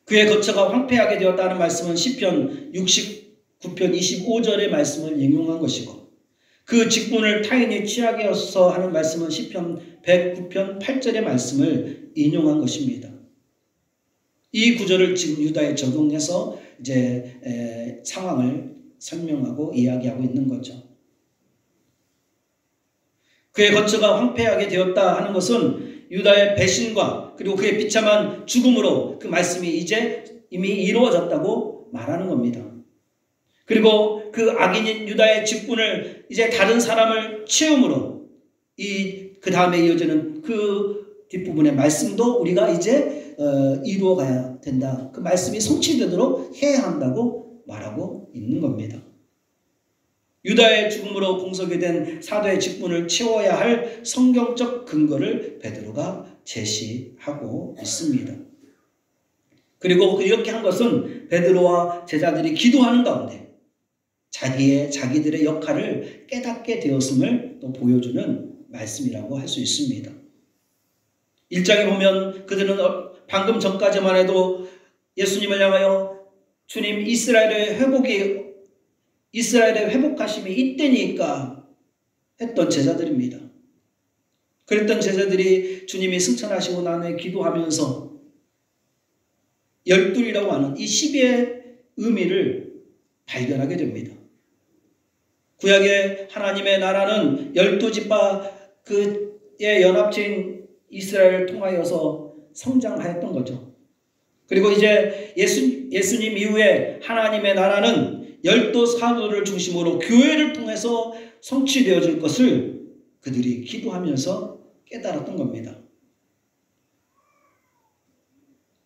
그의 거처가 황폐하게 되었다는 말씀은 시편 69편 25절의 말씀을 인용한 것이고 그 직분을 타인이 취하게 하소서 하는 말씀은 시편 109편 8절의 말씀을 인용한 것입니다. 이 구절을 지금 유다에 적용해서 이제 상황을 설명하고 이야기하고 있는 거죠. 그의 거처가 황폐하게 되었다 하는 것은 유다의 배신과 그리고 그의 비참한 죽음으로 그 말씀이 이제 이미 이루어졌다고 말하는 겁니다. 그리고 그 악인인 유다의 직분을 이제 다른 사람을 채움으로 그 다음에 이어지는 그 뒷부분의 말씀도 우리가 이제 이루어 가야 된다. 그 말씀이 성취되도록 해야 한다고 말하고 있는 겁니다. 유다의 죽음으로 공석이 된 사도의 직분을 채워야 할 성경적 근거를 베드로가 제시하고 있습니다. 그리고 이렇게 한 것은 베드로와 제자들이 기도하는 가운데 자기들의 역할을 깨닫게 되었음을 또 보여주는 말씀이라고 할 수 있습니다. 1장에 보면 그들은 방금 전까지만 해도 예수님을 향하여 주님 이스라엘의 회복하심이 이때니까 했던 제자들입니다. 그랬던 제자들이 주님이 승천하시고 난 후에 기도하면서 열둘이라고 하는 이 10의 의미를 발견하게 됩니다. 구약의 하나님의 나라는 12지파 그의 연합체인 이스라엘을 통하여서 성장하였던 거죠. 그리고 이제 예수님 이후에 하나님의 나라는 12사도를 중심으로 교회를 통해서 성취되어질 것을 그들이 기도하면서 깨달았던 겁니다.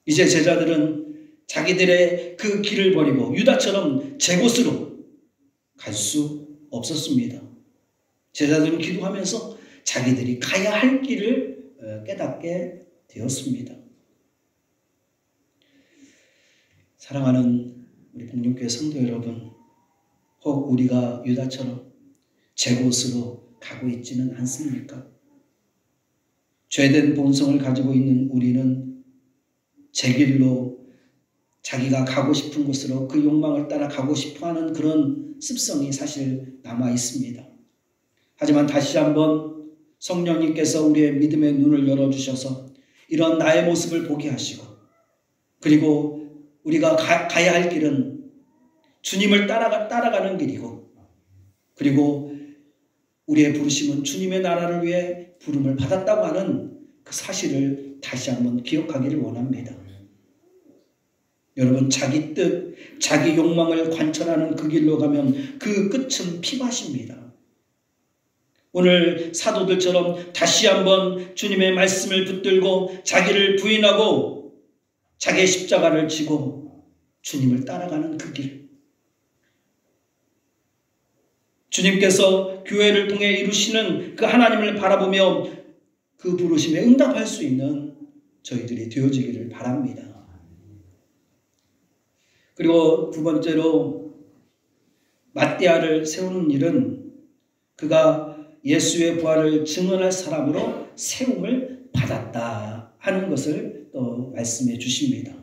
이제 제자들은 자기들의 그 길을 버리고 유다처럼 제 곳으로 갈 수 없었습니다. 제자들은 기도하면서 자기들이 가야 할 길을 깨닫게 되었습니다. 사랑하는 우리 복륜교회 성도 여러분, 혹 우리가 유다처럼 제 곳으로 가고 있지는 않습니까? 죄된 본성을 가지고 있는 우리는 제 길로 자기가 가고 싶은 곳으로 그 욕망을 따라 가고 싶어하는 그런 습성이 사실 남아 있습니다. 하지만 다시 한번 성령님께서 우리의 믿음의 눈을 열어주셔서 이런 나의 모습을 보게 하시고, 그리고 우리가 가야 할 길은 주님을 따라가는 길이고, 그리고 우리의 부르심은 주님의 나라를 위해 부름을 받았다고 하는 그 사실을 다시 한번 기억하기를 원합니다. 여러분, 자기 뜻, 자기 욕망을 관철하는 그 길로 가면 그 끝은 피바십니다. 오늘 사도들처럼 다시 한번 주님의 말씀을 붙들고 자기를 부인하고 자기의 십자가를 지고 주님을 따라가는 그 길. 주님께서 교회를 통해 이루시는 그 하나님을 바라보며 그 부르심에 응답할 수 있는 저희들이 되어지기를 바랍니다. 그리고 두 번째로 맏대아를 세우는 일은 그가 예수의 부활을 증언할 사람으로 세움을 받았다 하는 것을 또 말씀해 주십니다.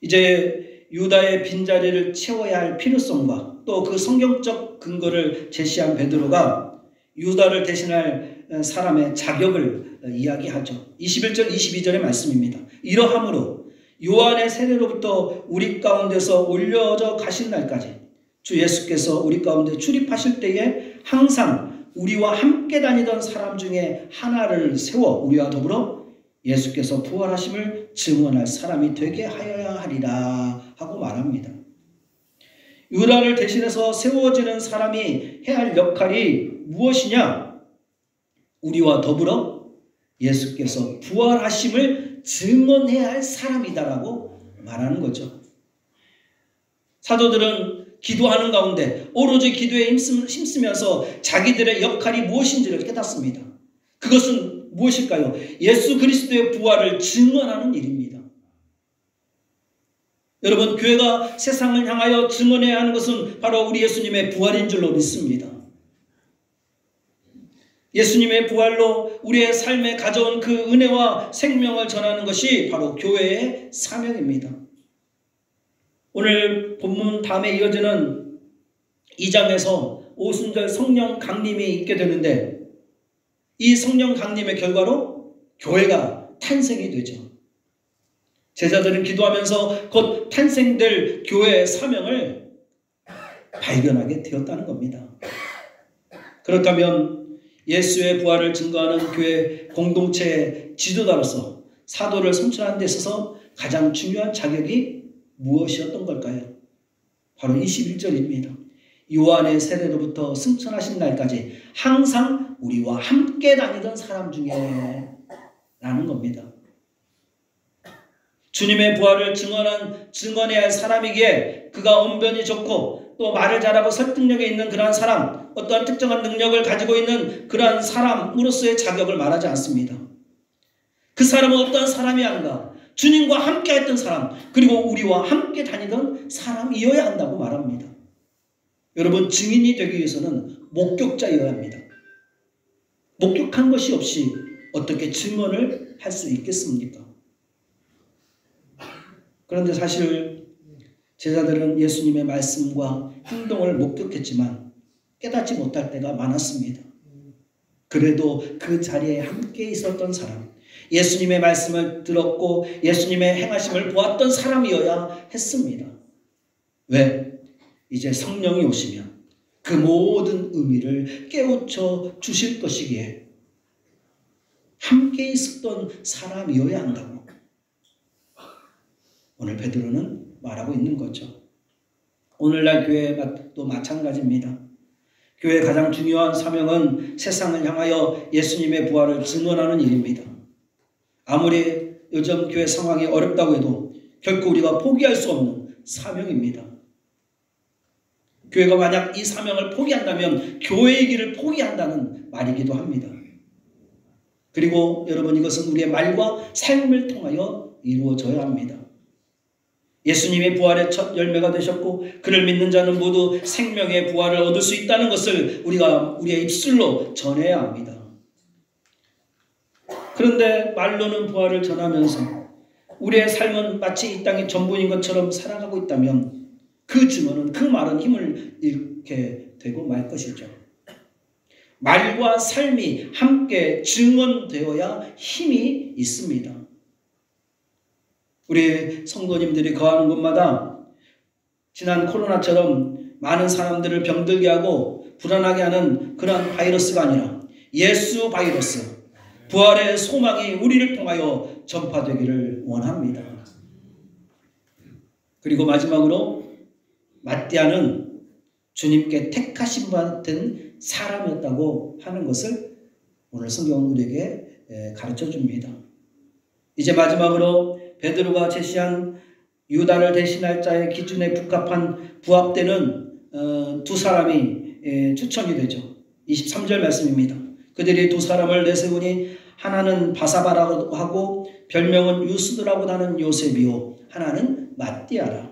이제 유다의 빈자리를 채워야 할 필요성과 또 그 성경적 근거를 제시한 베드로가 유다를 대신할 사람의 자격을 이야기하죠. 21절 22절의 말씀입니다. 이러함으로 요한의 세례로부터 우리 가운데서 올려져 가신 날까지 주 예수께서 우리 가운데 출입하실 때에 항상 우리와 함께 다니던 사람 중에 하나를 세워 우리와 더불어 예수께서 부활하심을 증언할 사람이 되게 하여야 하리라 하고 말합니다. 유다를 대신해서 세워지는 사람이 해야 할 역할이 무엇이냐? 우리와 더불어 예수께서 부활하심을 증언해야 할 사람이다라고 말하는 거죠. 사도들은 기도하는 가운데 오로지 기도에 힘쓰면서 자기들의 역할이 무엇인지를 깨닫습니다. 그것은 무엇일까요? 예수 그리스도의 부활을 증언하는 일입니다. 여러분, 교회가 세상을 향하여 증언해야 하는 것은 바로 우리 예수님의 부활인 줄로 믿습니다. 예수님의 부활로 우리의 삶에 가져온 그 은혜와 생명을 전하는 것이 바로 교회의 사명입니다. 오늘 본문 다음에 이어지는 2장에서 오순절 성령 강림이 있게 되는데, 이 성령 강림의 결과로 교회가 탄생이 되죠. 제자들은 기도하면서 곧 탄생될 교회의 사명을 발견하게 되었다는 겁니다. 그렇다면 예수의 부활을 증거하는 교회 공동체의 지도자로서 사도를 선출하는 데 있어서 가장 중요한 자격이 무엇이었던 걸까요? 바로 21절입니다. 요한의 세례로부터 승천하신 날까지 항상 우리와 함께 다니던 사람 중에 라는 겁니다. 주님의 부활을 증언해야 할 사람이기에 그가 언변이 좋고 또 말을 잘하고 설득력이 있는 그러한 사람, 어떠한 특정한 능력을 가지고 있는 그러한 사람으로서의 자격을 말하지 않습니다. 그 사람은 어떠한 사람이었는가? 주님과 함께 했던 사람, 그리고 우리와 함께 다니던 사람이어야 한다고 말합니다. 여러분, 증인이 되기 위해서는 목격자여야 합니다. 목격한 것이 없이 어떻게 증언을 할 수 있겠습니까? 그런데 사실 제자들은 예수님의 말씀과 행동을 목격했지만 깨닫지 못할 때가 많았습니다. 그래도 그 자리에 함께 있었던 사람, 예수님의 말씀을 들었고 예수님의 행하심을 보았던 사람이어야 했습니다. 왜? 이제 성령이 오시면 그 모든 의미를 깨우쳐 주실 것이기에 함께 있었던 사람이어야 한다고 오늘 베드로는 말하고 있는 거죠. 오늘날 교회도 마찬가지입니다. 교회의 가장 중요한 사명은 세상을 향하여 예수님의 부활을 증언하는 일입니다. 아무리 요즘 교회 상황이 어렵다고 해도 결코 우리가 포기할 수 없는 사명입니다. 교회가 만약 이 사명을 포기한다면 교회의 길을 포기한다는 말이기도 합니다. 그리고 여러분, 이것은 우리의 말과 삶을 통하여 이루어져야 합니다. 예수님의 부활의 첫 열매가 되셨고 그를 믿는 자는 모두 생명의 부활을 얻을 수 있다는 것을 우리가 우리의 입술로 전해야 합니다. 그런데 말로는 부활을 전하면서 우리의 삶은 마치 이 땅이 전부인 것처럼 살아가고 있다면 그 증언은, 그 말은 힘을 잃게 되고 말 것이죠. 말과 삶이 함께 증언되어야 힘이 있습니다. 우리 성도님들이 거하는 곳마다 지난 코로나처럼 많은 사람들을 병들게 하고 불안하게 하는 그런 바이러스가 아니라 예수 바이러스, 부활의 소망이 우리를 통하여 전파되기를 원합니다. 그리고 마지막으로 마띠아는 주님께 택하신 받은 사람이었다고 하는 것을 오늘 성경은 우리에게 가르쳐 줍니다. 이제 마지막으로 베드로가 제시한 유다를 대신할 자의 기준에 부합되는 두 사람이 추천이 되죠. 23절 말씀입니다. 그들이 두 사람을 내세우니 하나는 바사바라고 하고 별명은 유스도라고 하는 요셉이요, 하나는 마띠아라.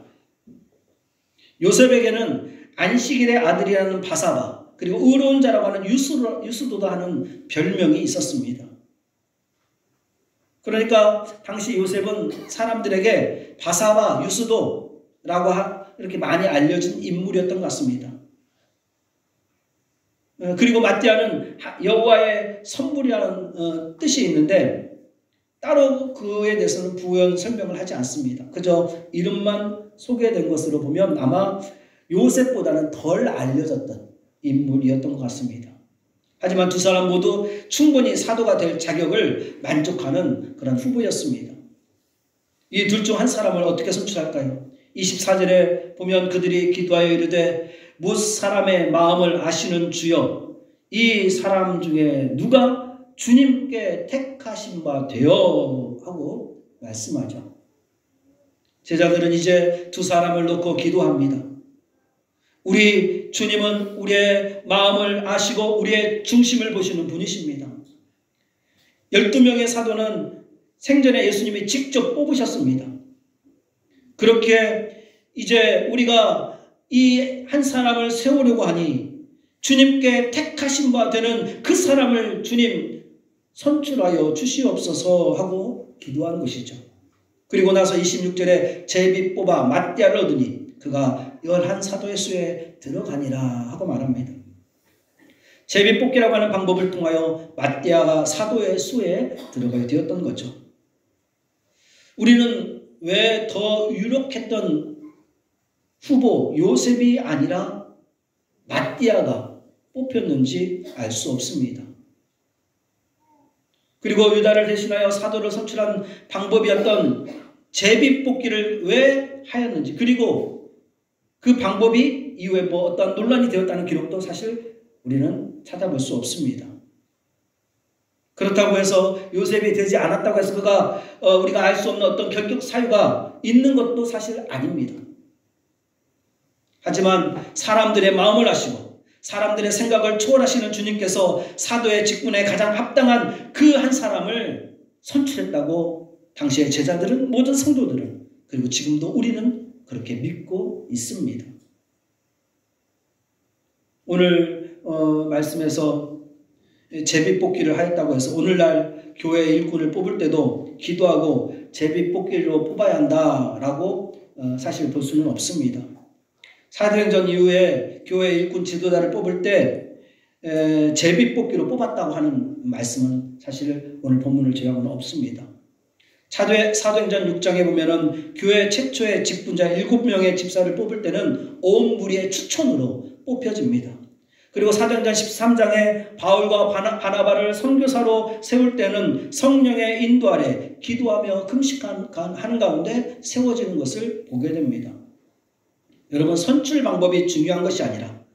요셉에게는 안식일의 아들이라는 바사바, 그리고 의로운 자라고 하는 유스도다 하는 별명이 있었습니다. 그러니까 당시 요셉은 사람들에게 바사바, 유스도라고 이렇게 많이 알려진 인물이었던 것 같습니다. 그리고 마띠아는 여호와의 선물이라는 뜻이 있는데 따로 그에 대해서는 부연 설명을 하지 않습니다. 그저 이름만 소개된 것으로 보면 아마 요셉보다는 덜 알려졌던 인물이었던 것 같습니다. 하지만 두 사람 모두 충분히 사도가 될 자격을 만족하는 그런 후보였습니다. 이 둘 중 한 사람을 어떻게 선출할까요? 24절에 보면 그들이 기도하여 이르되 못 사람의 마음을 아시는 주여, 이 사람 중에 누가 주님께 택하신 바 되어 하고 말씀하죠. 제자들은 이제 두 사람을 놓고 기도합니다. 우리 주님은 우리의 마음을 아시고 우리의 중심을 보시는 분이십니다. 12명의 사도는 생전에 예수님이 직접 뽑으셨습니다. 그렇게 이제 우리가 이 한 사람을 세우려고 하니 주님께 택하신 바 되는 그 사람을 주님 선출하여 주시옵소서 하고 기도하는 것이죠. 그리고 나서 26절에 제비 뽑아 마띠아를 얻으니 그가 11사도의 수에 들어가니라 하고 말합니다. 제비 뽑기라고 하는 방법을 통하여 마띠아가 사도의 수에 들어가게 되었던 거죠. 우리는 왜 더 유력했던 후보 요셉이 아니라 마띠아가 뽑혔는지 알 수 없습니다. 그리고 유다를 대신하여 사도를 선출한 방법이었던 제비 뽑기를 왜 하였는지, 그리고 그 방법이 이후에 어떤 논란이 되었다는 기록도 사실 우리는 찾아볼 수 없습니다. 그렇다고 해서 요셉이 되지 않았다고 해서 그가 우리가 알 수 없는 어떤 결격 사유가 있는 것도 사실 아닙니다. 하지만 사람들의 마음을 아시고 사람들의 생각을 초월하시는 주님께서 사도의 직분에 가장 합당한 그 한 사람을 선출했다고 당시의 제자들은, 모든 성도들은, 그리고 지금도 우리는 그렇게 믿고 있습니다. 오늘 말씀에서 제비뽑기를 하였다고 해서 오늘날 교회 일꾼을 뽑을 때도 기도하고 제비뽑기로 뽑아야 한다라고 사실 볼 수는 없습니다. 사도행전 이후에 교회 일꾼 지도자를 뽑을 때 제비뽑기로 뽑았다고 하는 말씀은 사실 오늘 본문을 제외하고는 없습니다. 사도행전 6장에 보면은 교회 최초의 직분자 7명의 집사를 뽑을 때는 온 무리의 추천으로 뽑혀집니다. 그리고 사도행전 13장에 바울과 바나바를 선교사로 세울 때는 성령의 인도 아래 기도하며 금식하는 가운데 세워지는 것을 보게 됩니다. 여러분, 선출 방법이 중요한 것이 아니라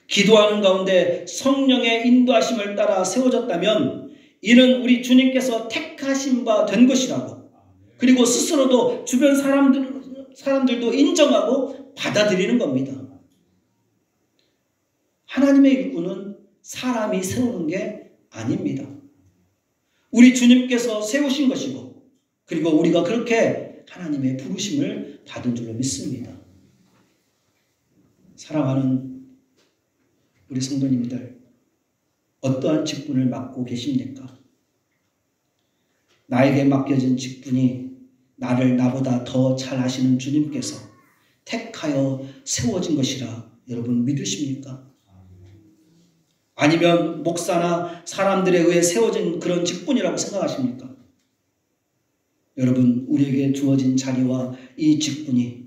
기도하는 가운데 성령의 인도하심을 따라 세워졌다면 이는 우리 주님께서 택하신 바 된 것이라고, 그리고 스스로도 주변 사람들도 인정하고 받아들이는 겁니다. 하나님의 일꾼은 사람이 세우는 게 아닙니다. 우리 주님께서 세우신 것이고, 그리고 우리가 그렇게 하나님의 부르심을 받은 줄로 믿습니다. 사랑하는 우리 성도님들, 어떠한 직분을 맡고 계십니까? 나에게 맡겨진 직분이 나를 나보다 더 잘 아시는 주님께서 택하여 세워진 것이라 여러분 믿으십니까? 아니면 목사나 사람들에 의해 세워진 그런 직분이라고 생각하십니까? 여러분, 우리에게 주어진 자리와 이 직분이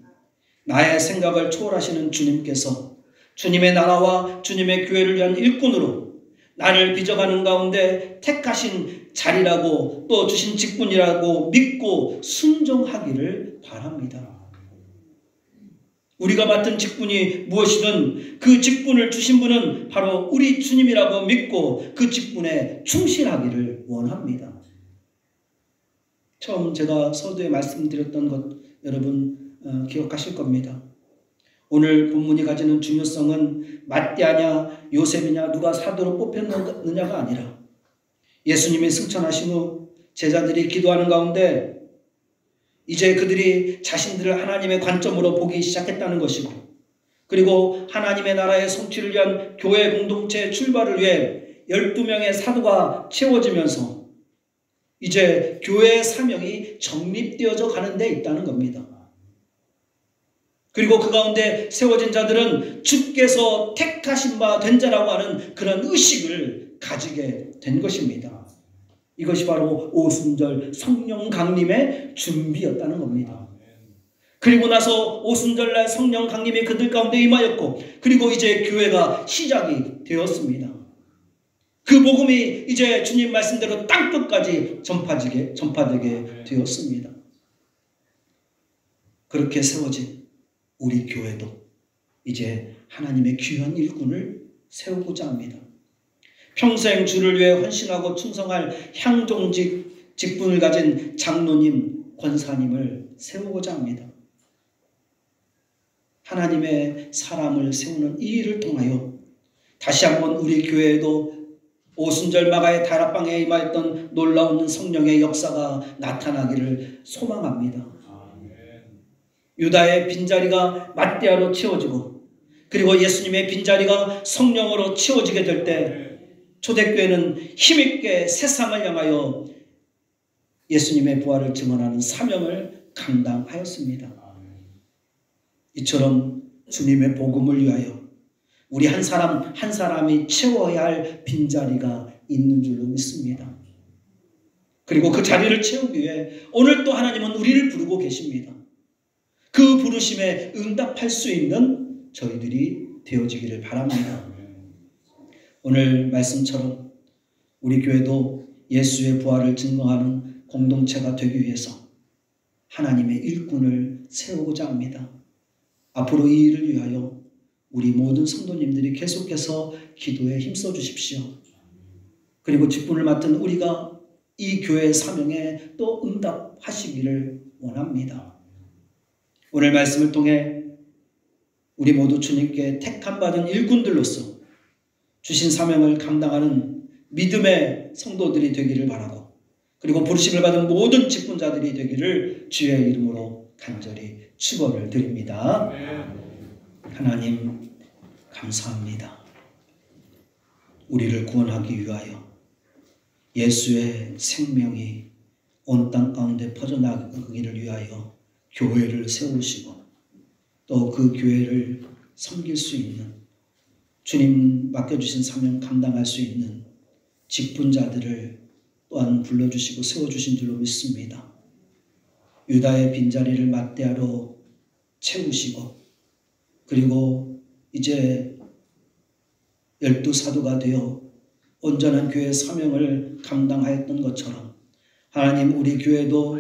나의 생각을 초월하시는 주님께서 주님의 나라와 주님의 교회를 위한 일꾼으로 나를 빚어가는 가운데 택하신 자리라고 또 주신 직분이라고 믿고 순종하기를 바랍니다. 우리가 맡은 직분이 무엇이든 그 직분을 주신 분은 바로 우리 주님이라고 믿고 그 직분에 충실하기를 원합니다. 처음 제가 서두에 말씀드렸던 것 여러분 기억하실 겁니다. 오늘 본문이 가지는 중요성은 마띠아냐 요셉이냐 누가 사도로 뽑혔느냐가 아니라 예수님이 승천하신 후 제자들이 기도하는 가운데 이제 그들이 자신들을 하나님의 관점으로 보기 시작했다는 것이고, 그리고 하나님의 나라의 성취를 위한 교회 공동체의 출발을 위해 12명의 사도가 채워지면서 이제 교회의 사명이 정립되어져 가는 데 있다는 겁니다. 그리고 그 가운데 세워진 자들은 주께서 택하신 바 된 자라고 하는 그런 의식을 가지게 된 것입니다. 이것이 바로 오순절 성령 강림의 준비였다는 겁니다. 그리고 나서 오순절날 성령 강림이 그들 가운데 임하였고, 그리고 이제 교회가 시작이 되었습니다. 그 복음이 이제 주님 말씀대로 땅끝까지 전파되게 되었습니다. 그렇게 세워진 우리 교회도 이제 하나님의 귀한 일꾼을 세우고자 합니다. 평생 주를 위해 헌신하고 충성할 향종직 직분을 가진 장로님, 권사님을 세우고자 합니다. 하나님의 사람을 세우는 이 일을 통하여 다시 한번 우리 교회에도 오순절 마가의 다락방에 임하였던 놀라운 성령의 역사가 나타나기를 소망합니다. 유다의 빈자리가 마띠아로 채워지고, 그리고 예수님의 빈자리가 성령으로 채워지게 될 때 초대교회는 힘있게 세상을 향하여 예수님의 부활을 증언하는 사명을 감당하였습니다. 이처럼 주님의 복음을 위하여 우리 한 사람 한 사람이 채워야 할 빈자리가 있는 줄로 믿습니다. 그리고 그 자리를 채우기 위해 오늘 또 하나님은 우리를 부르고 계십니다. 그 부르심에 응답할 수 있는 저희들이 되어지기를 바랍니다. 오늘 말씀처럼 우리 교회도 예수의 부활을 증거하는 공동체가 되기 위해서 하나님의 일꾼을 세우고자 합니다. 앞으로 이 일을 위하여 우리 모든 성도님들이 계속해서 기도에 힘써 주십시오. 그리고 직분을 맡은 우리가 이 교회의 사명에 또 응답하시기를 원합니다. 오늘 말씀을 통해 우리 모두 주님께 택함 받은 일꾼들로서 주신 사명을 감당하는 믿음의 성도들이 되기를 바라고, 그리고 부르심을 받은 모든 직분자들이 되기를 주의 이름으로 간절히 축원을 드립니다. 하나님 감사합니다. 우리를 구원하기 위하여 예수의 생명이 온 땅 가운데 퍼져나가기를 위하여 교회를 세우시고 또 그 교회를 섬길 수 있는, 주님 맡겨주신 사명 감당할 수 있는 직분자들을 또한 불러주시고 세워주신 줄로 믿습니다. 유다의 빈자리를 막대하로 채우시고, 그리고 이제 12사도가 되어 온전한 교회의 사명을 감당하였던 것처럼 하나님, 우리 교회도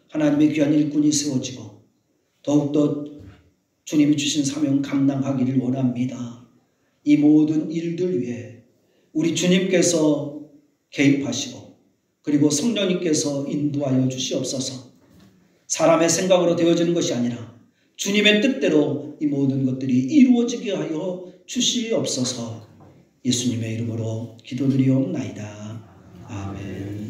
하나님의 귀한 일꾼이 세워지고 더욱더 주님이 주신 사명 감당하기를 원합니다. 이 모든 일들 위해 우리 주님께서 개입하시고 그리고 성령님께서 인도하여 주시옵소서. 사람의 생각으로 되어지는 것이 아니라 주님의 뜻대로 이 모든 것들이 이루어지게 하여 주시옵소서. 예수님의 이름으로 기도드리옵나이다. 아멘.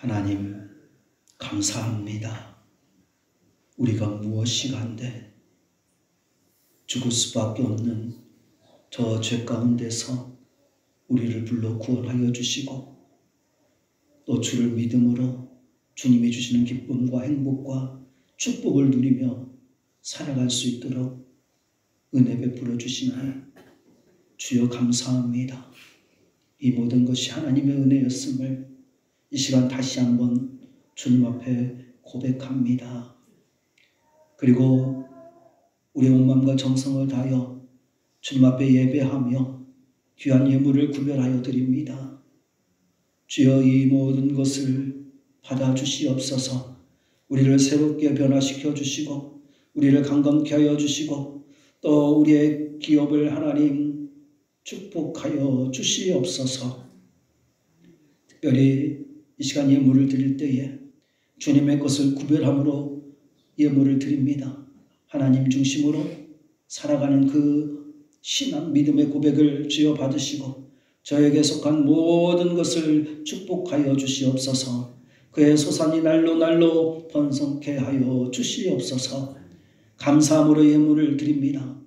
하나님 감사합니다. 우리가 무엇이 한데 죽을 수밖에 없는 저 죄 가운데서 우리를 불러 구원하여 주시고 또 주를 믿음으로 주님이 주시는 기쁨과 행복과 축복을 누리며 살아갈 수 있도록 은혜 베풀어 주시니 주여 감사합니다. 이 모든 것이 하나님의 은혜였음을 이 시간 다시 한번 주님 앞에 고백합니다. 그리고 우리 온 마음과 정성을 다하여 주님 앞에 예배하며 귀한 예물을 구별하여 드립니다. 주여 이 모든 것을 받아주시옵소서. 우리를 새롭게 변화시켜 주시고 우리를 강건케 하여 주시고 또 우리의 기업을 하나님 축복하여 주시옵소서. 특별히 이 시간 예물을 드릴 때에 주님의 것을 구별함으로 예물을 드립니다. 하나님 중심으로 살아가는 그 신앙 믿음의 고백을 주여 받으시고 저에게 속한 모든 것을 축복하여 주시옵소서. 그의 소산이 날로 날로 번성케 하여 주시옵소서. 감사함으로 예물을 드립니다.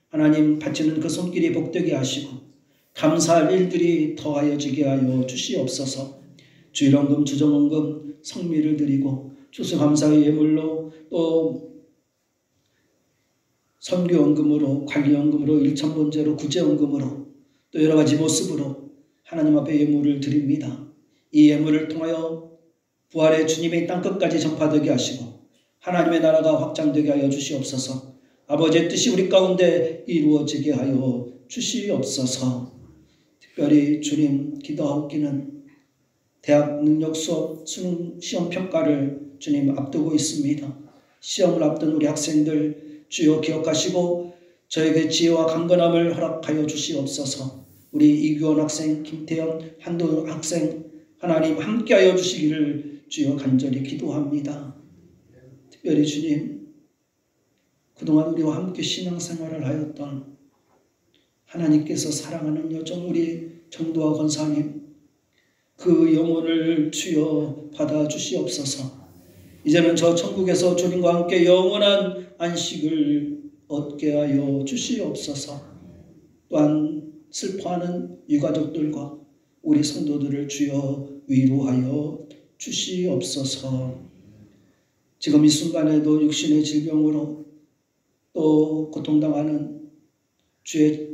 하나님 바치는 그 손길이 복되게 하시고 감사할 일들이 더하여지게 하여 주시옵소서. 주일원금 주정원금 성미를 드리고 추수감사의 예물로 또 선교원금으로 관리원금으로 일천번제로 구제원금으로 또 여러가지 모습으로 하나님 앞에 예물을 드립니다. 이 예물을 통하여 부활의 주님의 땅끝까지 전파되게 하시고 하나님의 나라가 확장되게 하여 주시옵소서. 아버지의 뜻이 우리 가운데 이루어지게 하여 주시옵소서. 특별히 주님 기도하옵기는 대학 능력 수업 수능 시험 평가를 주님 앞두고 있습니다. 시험을 앞둔 우리 학생들 주여 기억하시고 저에게 지혜와 강건함을 허락하여 주시옵소서. 우리 이규원 학생, 김태현, 한도 학생 하나님 함께하여 주시기를 주여 간절히 기도합니다. 특별히 주님 그동안 우리와 함께 신앙생활을 하였던 하나님께서 사랑하는 여정 우리 정도와 권사님 그 영혼을 주여 받아 주시옵소서. 이제는 저 천국에서 주님과 함께 영원한 안식을 얻게 하여 주시옵소서. 또한 슬퍼하는 유가족들과 우리 성도들을 주여 위로하여 주시옵소서. 지금 이 순간에도 육신의 질병으로 또 고통당하는 주의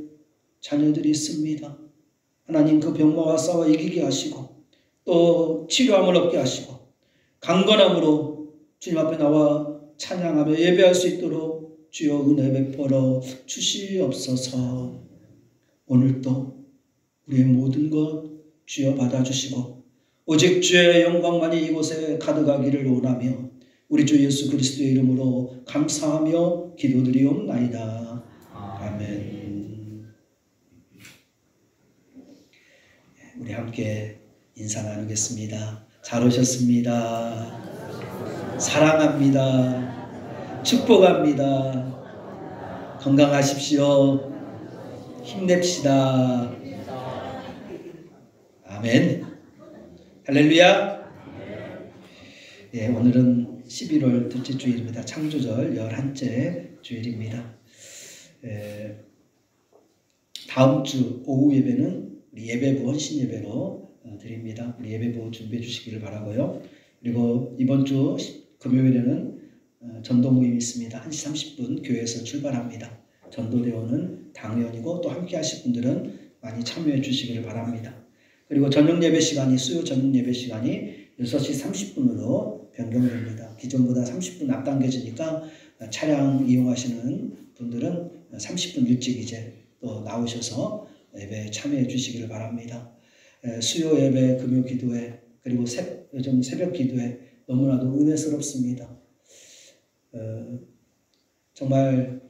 자녀들이 있습니다. 하나님 그 병마와 싸워 이기게 하시고 또 치료함을 얻게 하시고 강건함으로 주님 앞에 나와 찬양하며 예배할 수 있도록 주여 은혜 베풀어 주시옵소서. 오늘도 우리의 모든 것 주여 받아주시고 오직 주의 영광만이 이곳에 가득하기를 원하며 우리 주 예수 그리스도의 이름으로 감사하며 기도드리옵나이다. 아멘. 우리 함께 인사 나누겠습니다. 잘 오셨습니다. 사랑합니다. 축복합니다. 건강하십시오. 힘냅시다. 아멘. 할렐루야. 예, 오늘은 11월 둘째 주일입니다. 창조절 11째 주일입니다. 다음 주 오후 예배는 우리 예배부 헌신 예배로 드립니다. 우리 예배부 준비해 주시기를 바라고요. 그리고 이번 주 금요일에는 전도 모임이 있습니다. 1시 30분 교회에서 출발합니다. 전도대원은 당연이고 또 함께 하실 분들은 많이 참여해 주시기를 바랍니다. 그리고 저녁 예배 시간이 수요 저녁 예배 시간이 6시 30분으로 변경됩니다. 기존보다 30분 앞당겨지니까 차량 이용하시는 분들은 30분 일찍 이제 또 나오셔서 예배에 참여해 주시기를 바랍니다. 수요 예배, 금요 기도회 그리고 요즘 새벽 기도회 너무나도 은혜스럽습니다. 정말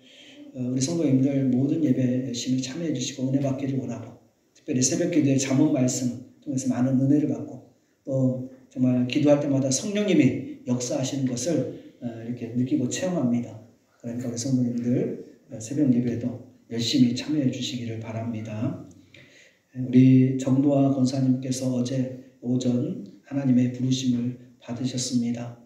우리 성도님들 모든 예배 열심히 참여해 주시고 은혜 받기를 원하고 특별히 새벽 기도회 잠언 말씀 통해서 많은 은혜를 받고 또 정말 기도할 때마다 성령님이 역사하시는 것을 이렇게 느끼고 체험합니다. 그러니까 우리 성도님들 새벽 예배에도 열심히 참여해 주시기를 바랍니다. 우리 정도와 권사님께서 어제 오전 하나님의 부르심을 받으셨습니다.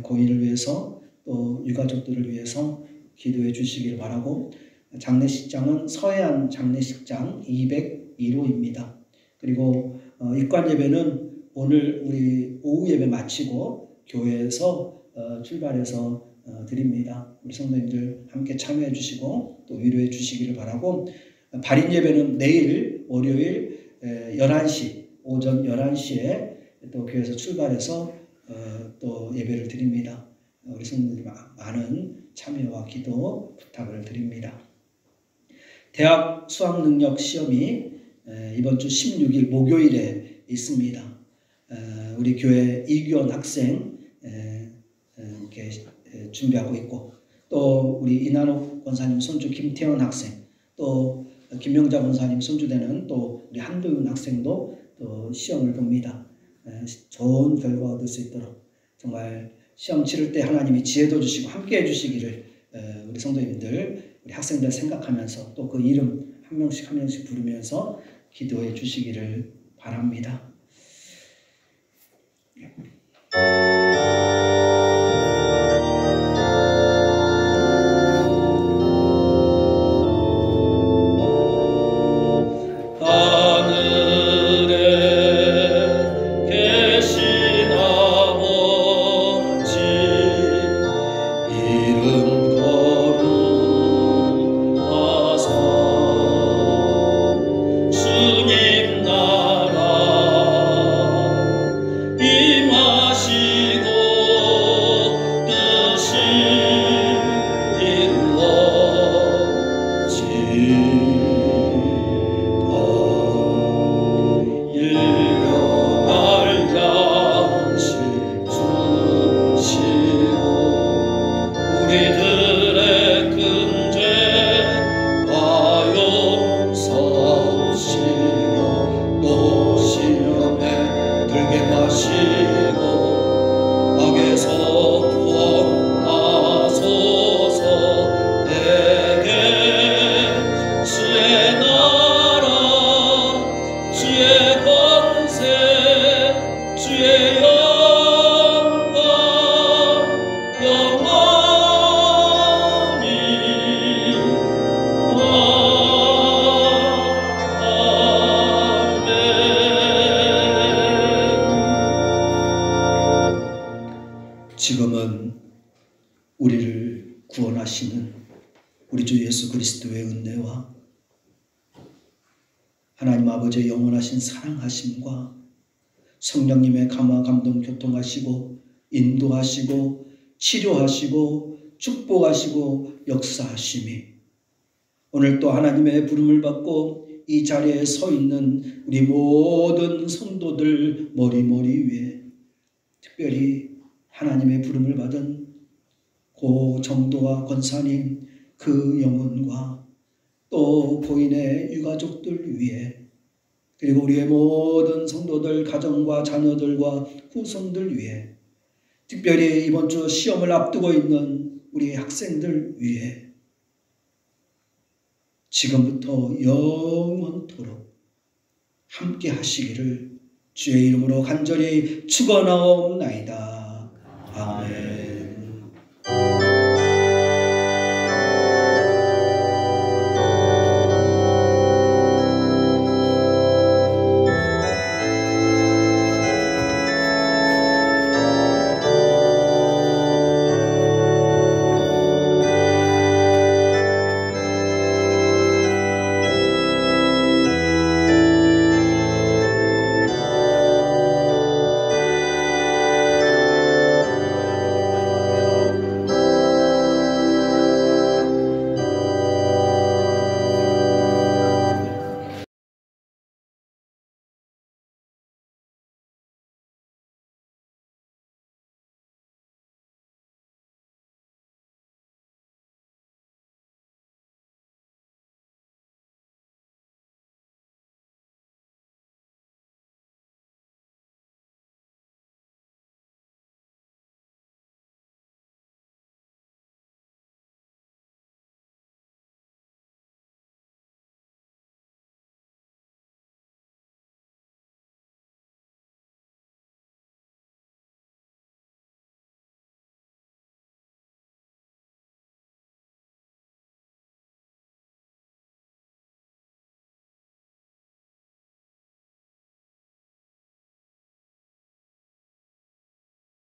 고인을 위해서 또 유가족들을 위해서 기도해 주시기를 바라고 장례식장은 서해안 장례식장 202호입니다. 그리고 입관 예배는 오늘 우리 오후 예배 마치고 교회에서 출발해서 드립니다. 우리 성도님들 함께 참여해 주시고 또 위로해 주시기를 바라고 발인 예배는 내일 월요일 11시 오전 11시에 또 교회에서 출발해서 또 예배를 드립니다. 우리 성도님들 많은 참여와 기도 부탁을 드립니다. 대학 수학능력 시험이 이번 주 16일 목요일에 있습니다. 우리 교회 이규원 학생 이렇게 준비하고 있고, 또 우리 이난옥 권사님 손주 김태현 학생, 또 김명자 권사님 손주되는 또 우리 한도윤 학생도 또 시험을 봅니다. 좋은 결과 얻을 수 있도록 정말 시험 치를 때 하나님이 지혜도 주시고 함께 해주시기를 우리 성도님들, 우리 학생들 생각하면서 또 그 이름 한 명씩 한 명씩 부르면서 기도해 주시기를 바랍니다. 지금은 우리를 구원하시는 우리 주 예수 그리스도의 은혜와 하나님 아버지의 영원하신 사랑하심과 성령님의 감화 감동 교통하시고 인도하시고 치료하시고 축복하시고 역사하심이 오늘 또 하나님의 부름을 받고 이 자리에 서 있는 우리 모든 성도들 머리 위에, 특별히 하나님의 부름을 받은 고 정도와 권사님 그 영혼과 또 고인의 유가족들 위에, 그리고 우리의 모든 성도들 가정과 자녀들과 후손들 위에, 특별히 이번 주 시험을 앞두고 있는 우리 학생들 위에 지금부터 영원토록 함께 하시기를 주의 이름으로 간절히 축원하옵나이다. 아멘.